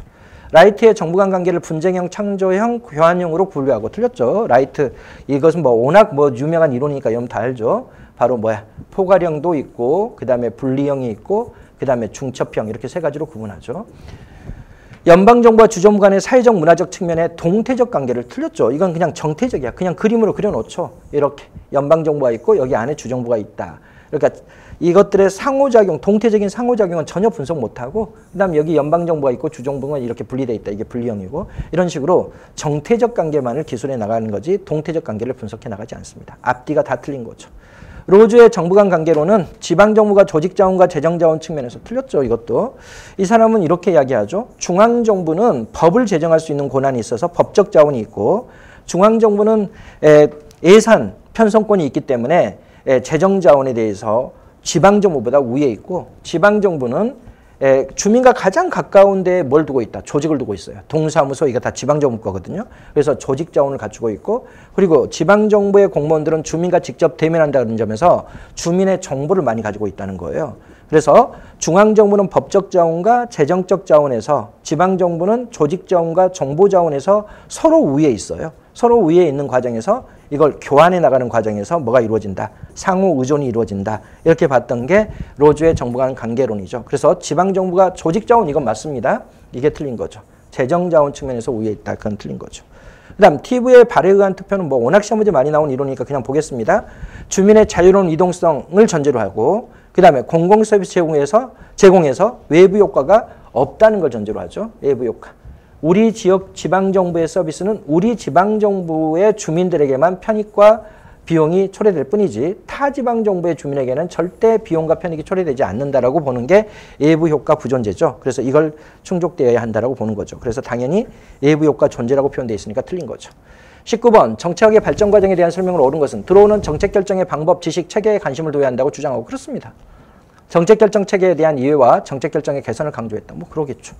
라이트의 정부 간 관계를 분쟁형, 창조형, 교환형으로 분류하고 틀렸죠. 라이트, 이것은 뭐 워낙 뭐 유명한 이론이니까 여러분 다 알죠. 바로 뭐야? 포괄형도 있고, 그 다음에 분리형이 있고, 그 다음에 중첩형 이렇게 세 가지로 구분하죠. 연방정부와 주정부 간의 사회적 문화적 측면의 동태적 관계를 틀렸죠. 이건 그냥 정태적이야. 그냥 그림으로 그려놓죠. 이렇게 연방정부가 있고 여기 안에 주정부가 있다. 그러니까 이것들의 상호작용, 동태적인 상호작용은 전혀 분석 못하고 그 다음 여기 연방정부가 있고 주정부는 이렇게 분리되어 있다. 이게 분리형이고 이런 식으로 정태적 관계만을 기술해 나가는 거지 동태적 관계를 분석해 나가지 않습니다. 앞뒤가 다 틀린 거죠. 로즈의 정부 간 관계로는 지방정부가 조직자원과 재정자원 측면에서 틀렸죠. 이것도. 이 사람은 이렇게 이야기하죠. 중앙정부는 법을 제정할 수 있는 권한이 있어서 법적 자원이 있고 중앙정부는 예산 편성권이 있기 때문에 재정자원에 대해서 지방정부보다 위에 있고 지방정부는 주민과 가장 가까운 데에 뭘 두고 있다. 조직을 두고 있어요. 동사무소 이거 다 지방정부 거거든요. 그래서 조직 자원을 갖추고 있고 그리고 지방정부의 공무원들은 주민과 직접 대면한다는 점에서 주민의 정보를 많이 가지고 있다는 거예요. 그래서 중앙정부는 법적 자원과 재정적 자원에서 지방정부는 조직 자원과 정보 자원에서 서로 위에 있어요. 서로 위에 있는 과정에서 이걸 교환해 나가는 과정에서 뭐가 이루어진다. 상호 의존이 이루어진다. 이렇게 봤던 게 로즈의 정부 간 관계론이죠. 그래서 지방정부가 조직자원 이건 맞습니다. 이게 틀린 거죠. 재정자원 측면에서 위에 있다. 그건 틀린 거죠. 그 다음 TV의 발해에 의한 투표는 뭐 워낙 시험 문제 많이 나온 이론이니까 그냥 보겠습니다. 주민의 자유로운 이동성을 전제로 하고 그 다음에 공공서비스 제공에서 외부 효과가 없다는 걸 전제로 하죠. 외부 효과. 우리 지역 지방정부의 서비스는 우리 지방정부의 주민들에게만 편익과 비용이 초래될 뿐이지 타 지방정부의 주민에게는 절대 비용과 편익이 초래되지 않는다라고 보는 게 외부 효과 부존재죠. 그래서 이걸 충족되어야 한다라고 보는 거죠. 그래서 당연히 외부 효과 존재라고 표현되어 있으니까 틀린 거죠. 19번 정책학의 발전 과정에 대한 설명을 옳은 것은 들어오는 정책 결정의 방법, 지식, 체계에 관심을 둬야 한다고 주장하고 그렇습니다. 정책 결정 체계에 대한 이해와 정책 결정의 개선을 강조했다. 뭐 그러겠죠.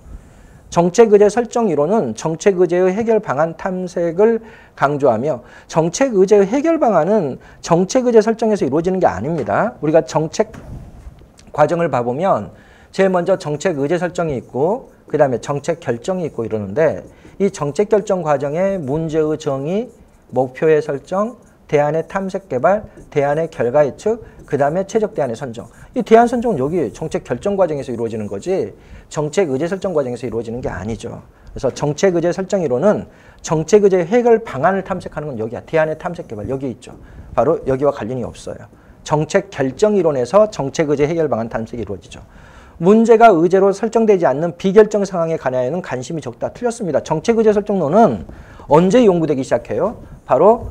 정책 의제 설정 이론은 정책 의제의 해결 방안 탐색을 강조하며 정책 의제의 해결 방안은 정책 의제 설정에서 이루어지는 게 아닙니다. 우리가 정책 과정을 봐보면 제일 먼저 정책 의제 설정이 있고 그 다음에 정책 결정이 있고 이러는데 이 정책 결정 과정에 문제의 정의, 목표의 설정, 대안의 탐색 개발, 대안의 결과 예측, 그 다음에 최적 대안의 선정. 이 대안 선정은 여기 정책 결정 과정에서 이루어지는 거지 정책 의제 설정 과정에서 이루어지는 게 아니죠. 그래서 정책 의제 설정 이론은 정책 의제 해결 방안을 탐색하는 건 여기야. 대안의 탐색 개발 여기 있죠. 바로 여기와 관련이 없어요. 정책 결정 이론에서 정책 의제 해결 방안 탐색이 이루어지죠. 문제가 의제로 설정되지 않는 비결정 상황에 관하여는 관심이 적다. 틀렸습니다. 정책 의제 설정론은 언제 연구되기 시작해요? 바로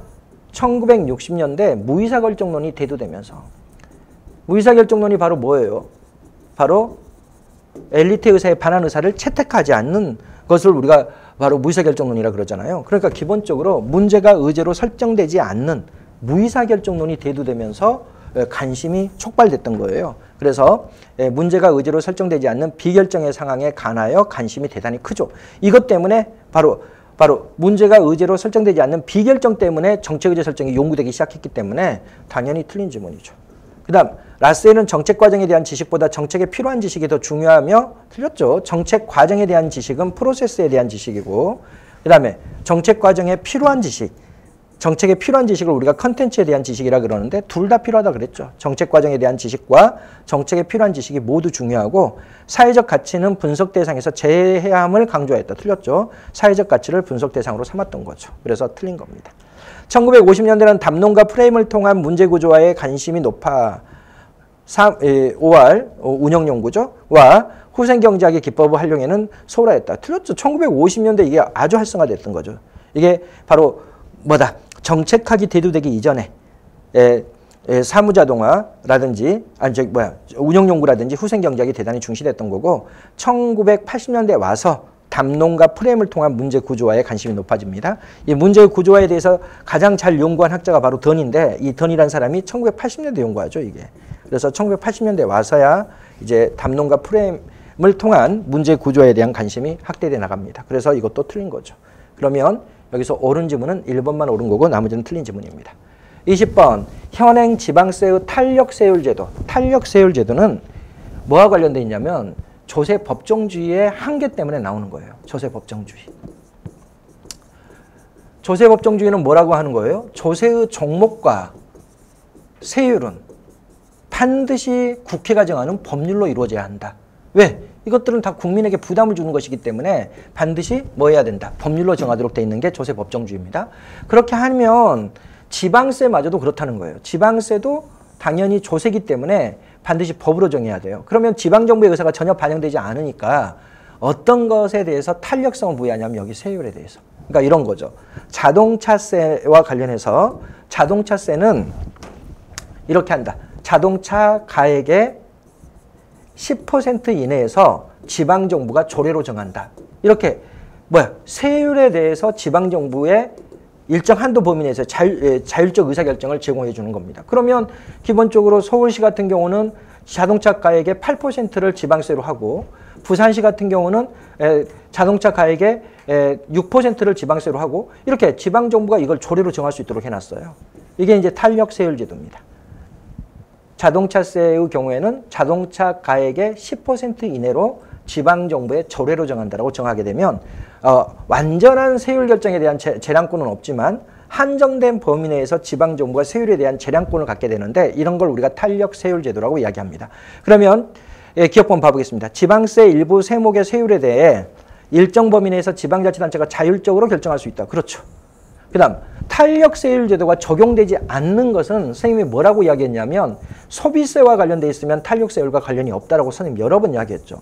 1960년대 무의사결정론이 대두되면서 무의사결정론이 바로 뭐예요? 바로 엘리트 의사의 반한 의사를 채택하지 않는 것을 우리가 바로 무의사결정론이라 그러잖아요. 그러니까 기본적으로 문제가 의제로 설정되지 않는 무의사결정론이 대두되면서 관심이 촉발됐던 거예요. 그래서 문제가 의제로 설정되지 않는 비결정의 상황에 관하여 관심이 대단히 크죠. 이것 때문에 바로 문제가 의제로 설정되지 않는 비결정 때문에 정책 의제 설정이 연구되기 시작했기 때문에 당연히 틀린 지문이죠. 그 다음 라셀은 정책 과정에 대한 지식보다 정책에 필요한 지식이 더 중요하며 틀렸죠. 정책 과정에 대한 지식은 프로세스에 대한 지식이고 그 다음에 정책 과정에 필요한 지식, 정책에 필요한 지식을 우리가 컨텐츠에 대한 지식이라 그러는데 둘 다 필요하다 그랬죠. 정책 과정에 대한 지식과 정책에 필요한 지식이 모두 중요하고 사회적 가치는 분석 대상에서 제해야 함을 강조했다. 틀렸죠. 사회적 가치를 분석 대상으로 삼았던 거죠. 그래서 틀린 겁니다. 1950년대는 담론과 프레임을 통한 문제 구조화에 관심이 높아 5월 운영연구죠. 와 후생경제학의 기법을 활용에는 소홀했다. 틀렸죠. 1950년대 이게 아주 활성화됐던 거죠. 이게 바로 뭐다? 정책학이 대두되기 이전에 사무자동화라든지 운영연구라든지 후생경제학이 대단히 중시됐던 거고 1980년대 와서 담론과 프레임을 통한 문제 구조화에 관심이 높아집니다. 이 문제 구조화에 대해서 가장 잘 연구한 학자가 바로 던인데 이 던이라는 사람이 1980년대 연구하죠, 이게. 그래서 1980년대 와서야 이제 담론과 프레임을 통한 문제 구조화에 대한 관심이 확대돼 나갑니다. 그래서 이것도 틀린 거죠. 그러면 여기서 옳은 지문은 1번만 옳은 거고 나머지는 틀린 지문입니다. 20번 현행 지방세의 탄력세율제도. 탄력세율제도는 뭐와 관련되어 있냐면 조세 법정주의의 한계 때문에 나오는 거예요. 조세 법정주의. 조세 법정주의는 뭐라고 하는 거예요? 조세의 종목과 세율은 반드시 국회가 정하는 법률로 이루어져야 한다. 왜? 이것들은 다 국민에게 부담을 주는 것이기 때문에 반드시 뭐 해야 된다. 법률로 정하도록 돼 있는 게 조세 법정주의입니다. 그렇게 하면 지방세마저도 그렇다는 거예요. 지방세도 당연히 조세이기 때문에 반드시 법으로 정해야 돼요. 그러면 지방정부의 의사가 전혀 반영되지 않으니까 어떤 것에 대해서 탄력성을 부여하냐면 여기 세율에 대해서. 그러니까 이런 거죠. 자동차세와 관련해서 자동차세는 이렇게 한다. 자동차 가액의 10% 이내에서 지방정부가 조례로 정한다. 이렇게 세율에 대해서 지방정부의 일정 한도 범위 내에서 자율적 의사결정을 제공해 주는 겁니다. 그러면 기본적으로 서울시 같은 경우는 자동차 가액의 8%를 지방세로 하고 부산시 같은 경우는 자동차 가액의 6%를 지방세로 하고 이렇게 지방정부가 이걸 조례로 정할 수 있도록 해놨어요. 이게 이제 탄력세율제도입니다. 자동차세의 경우에는 자동차 가액의 10% 이내로 지방정부의 조례로 정한다라고 정하게 되면 완전한 세율 결정에 대한 재량권은 없지만 한정된 범위 내에서 지방정부가 세율에 대한 재량권을 갖게 되는데 이런 걸 우리가 탄력세율제도라고 이야기합니다. 그러면 기억본 봐보겠습니다. 지방세 일부 세목의 세율에 대해 일정 범위 내에서 지방자치단체가 자율적으로 결정할 수 있다. 그렇죠. 그 다음 탄력세율제도가 적용되지 않는 것은 선생님이 뭐라고 이야기했냐면 소비세와 관련돼 있으면 탄력세율과 관련이 없다라고 선생님 여러 번 이야기했죠.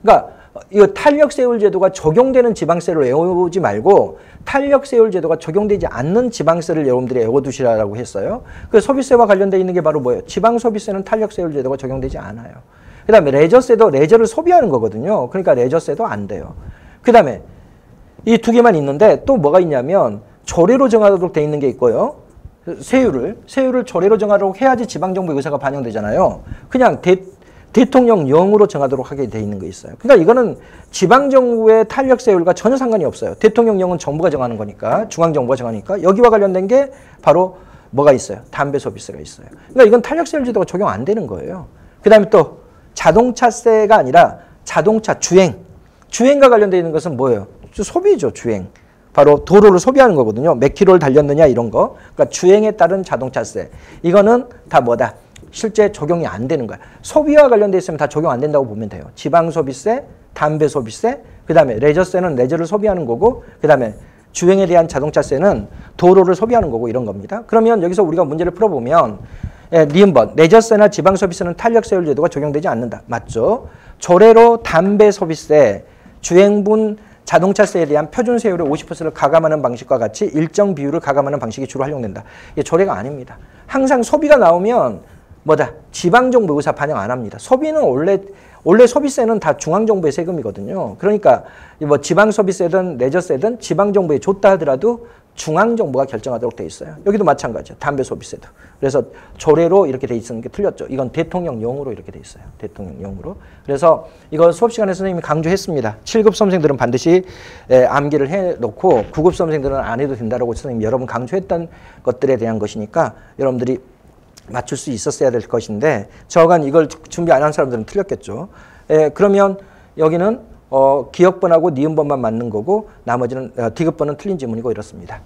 그러니까 이 탄력세율제도가 적용되는 지방세를 외우지 말고 탄력세율제도가 적용되지 않는 지방세를 여러분들이 외워두시라고 했어요. 그 소비세와 관련돼 있는 게 바로 뭐예요? 지방소비세는 탄력세율제도가 적용되지 않아요. 그 다음에 레저세도 레저를 소비하는 거거든요. 그러니까 레저세도 안 돼요. 그 다음에 이 두 개만 있는데 또 뭐가 있냐면 조례로 정하도록 돼 있는 게 있고요. 세율을 조례로 정하도록 해야지 지방정부 의사가 반영되잖아요. 그냥 대통령령으로 정하도록 하게 돼 있는 거 있어요. 그러니까 이거는 지방정부의 탄력세율과 전혀 상관이 없어요. 대통령령은 정부가 정하는 거니까 중앙정부가 정하니까 여기와 관련된 게 바로 뭐가 있어요? 담배소비세가 있어요. 그러니까 이건 탄력세율제도가 적용 안 되는 거예요. 그 다음에 또 자동차세가 아니라 자동차 주행과 관련되어 있는 것은 뭐예요? 소비죠. 주행. 바로 도로를 소비하는 거거든요. 몇 킬로를 달렸느냐 이런 거. 그러니까 주행에 따른 자동차세. 이거는 다 뭐다? 실제 적용이 안 되는 거야. 소비와 관련돼 있으면 다 적용 안 된다고 보면 돼요. 지방소비세, 담배소비세, 그 다음에 레저세는 레저를 소비하는 거고 그 다음에 주행에 대한 자동차세는 도로를 소비하는 거고 이런 겁니다. 그러면 여기서 우리가 문제를 풀어보면 니은번 레저세나 지방소비세는 탄력세율제도가 적용되지 않는다. 맞죠? 조례로 담배소비세, 주행분 자동차세에 대한 표준세율의 50%를 가감하는 방식과 같이 일정 비율을 가감하는 방식이 주로 활용된다. 이게 조례가 아닙니다. 항상 소비가 나오면 뭐다? 지방정부 의사 반영 안 합니다. 소비는 원래 소비세는 다 중앙정부의 세금이거든요. 그러니까 뭐 지방소비세든 레저세든 지방정부에 줬다 하더라도 중앙정부가 결정하도록 돼 있어요. 여기도 마찬가지죠. 담배소비세도. 그래서 조례로 이렇게 돼 있는 게 틀렸죠. 이건 대통령령으로 이렇게 돼 있어요. 대통령령으로. 그래서 이거 수업 시간에 선생님이 강조했습니다. 7급 수험생들은 반드시 암기를 해놓고 9급 수험생들은 안 해도 된다라고 선생님이 여러 번 강조했던 것들에 대한 것이니까 여러분들이 맞출 수 있었어야 될 것인데 저간 이걸 준비 안 한 사람들은 틀렸겠죠. 그러면 여기는 기억번하고 니은번만 맞는 거고 나머지는 디귿번은 틀린 지문이고 이렇습니다.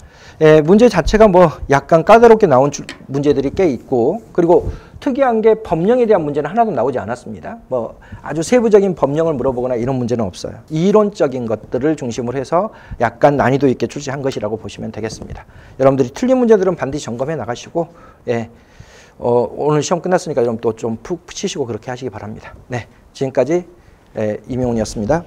문제 자체가 뭐 약간 까다롭게 나온 문제들이 꽤 있고 그리고 특이한 게 법령에 대한 문제는 하나도 나오지 않았습니다. 뭐 아주 세부적인 법령을 물어보거나 이런 문제는 없어요. 이론적인 것들을 중심으로 해서 약간 난이도 있게 출제한 것이라고 보시면 되겠습니다. 여러분들이 틀린 문제들은 반드시 점검해 나가시고 오늘 시험 끝났으니까 여러분 또 좀 푹 쉬시고 그렇게 하시기 바랍니다. 네, 지금까지 이명훈이었습니다.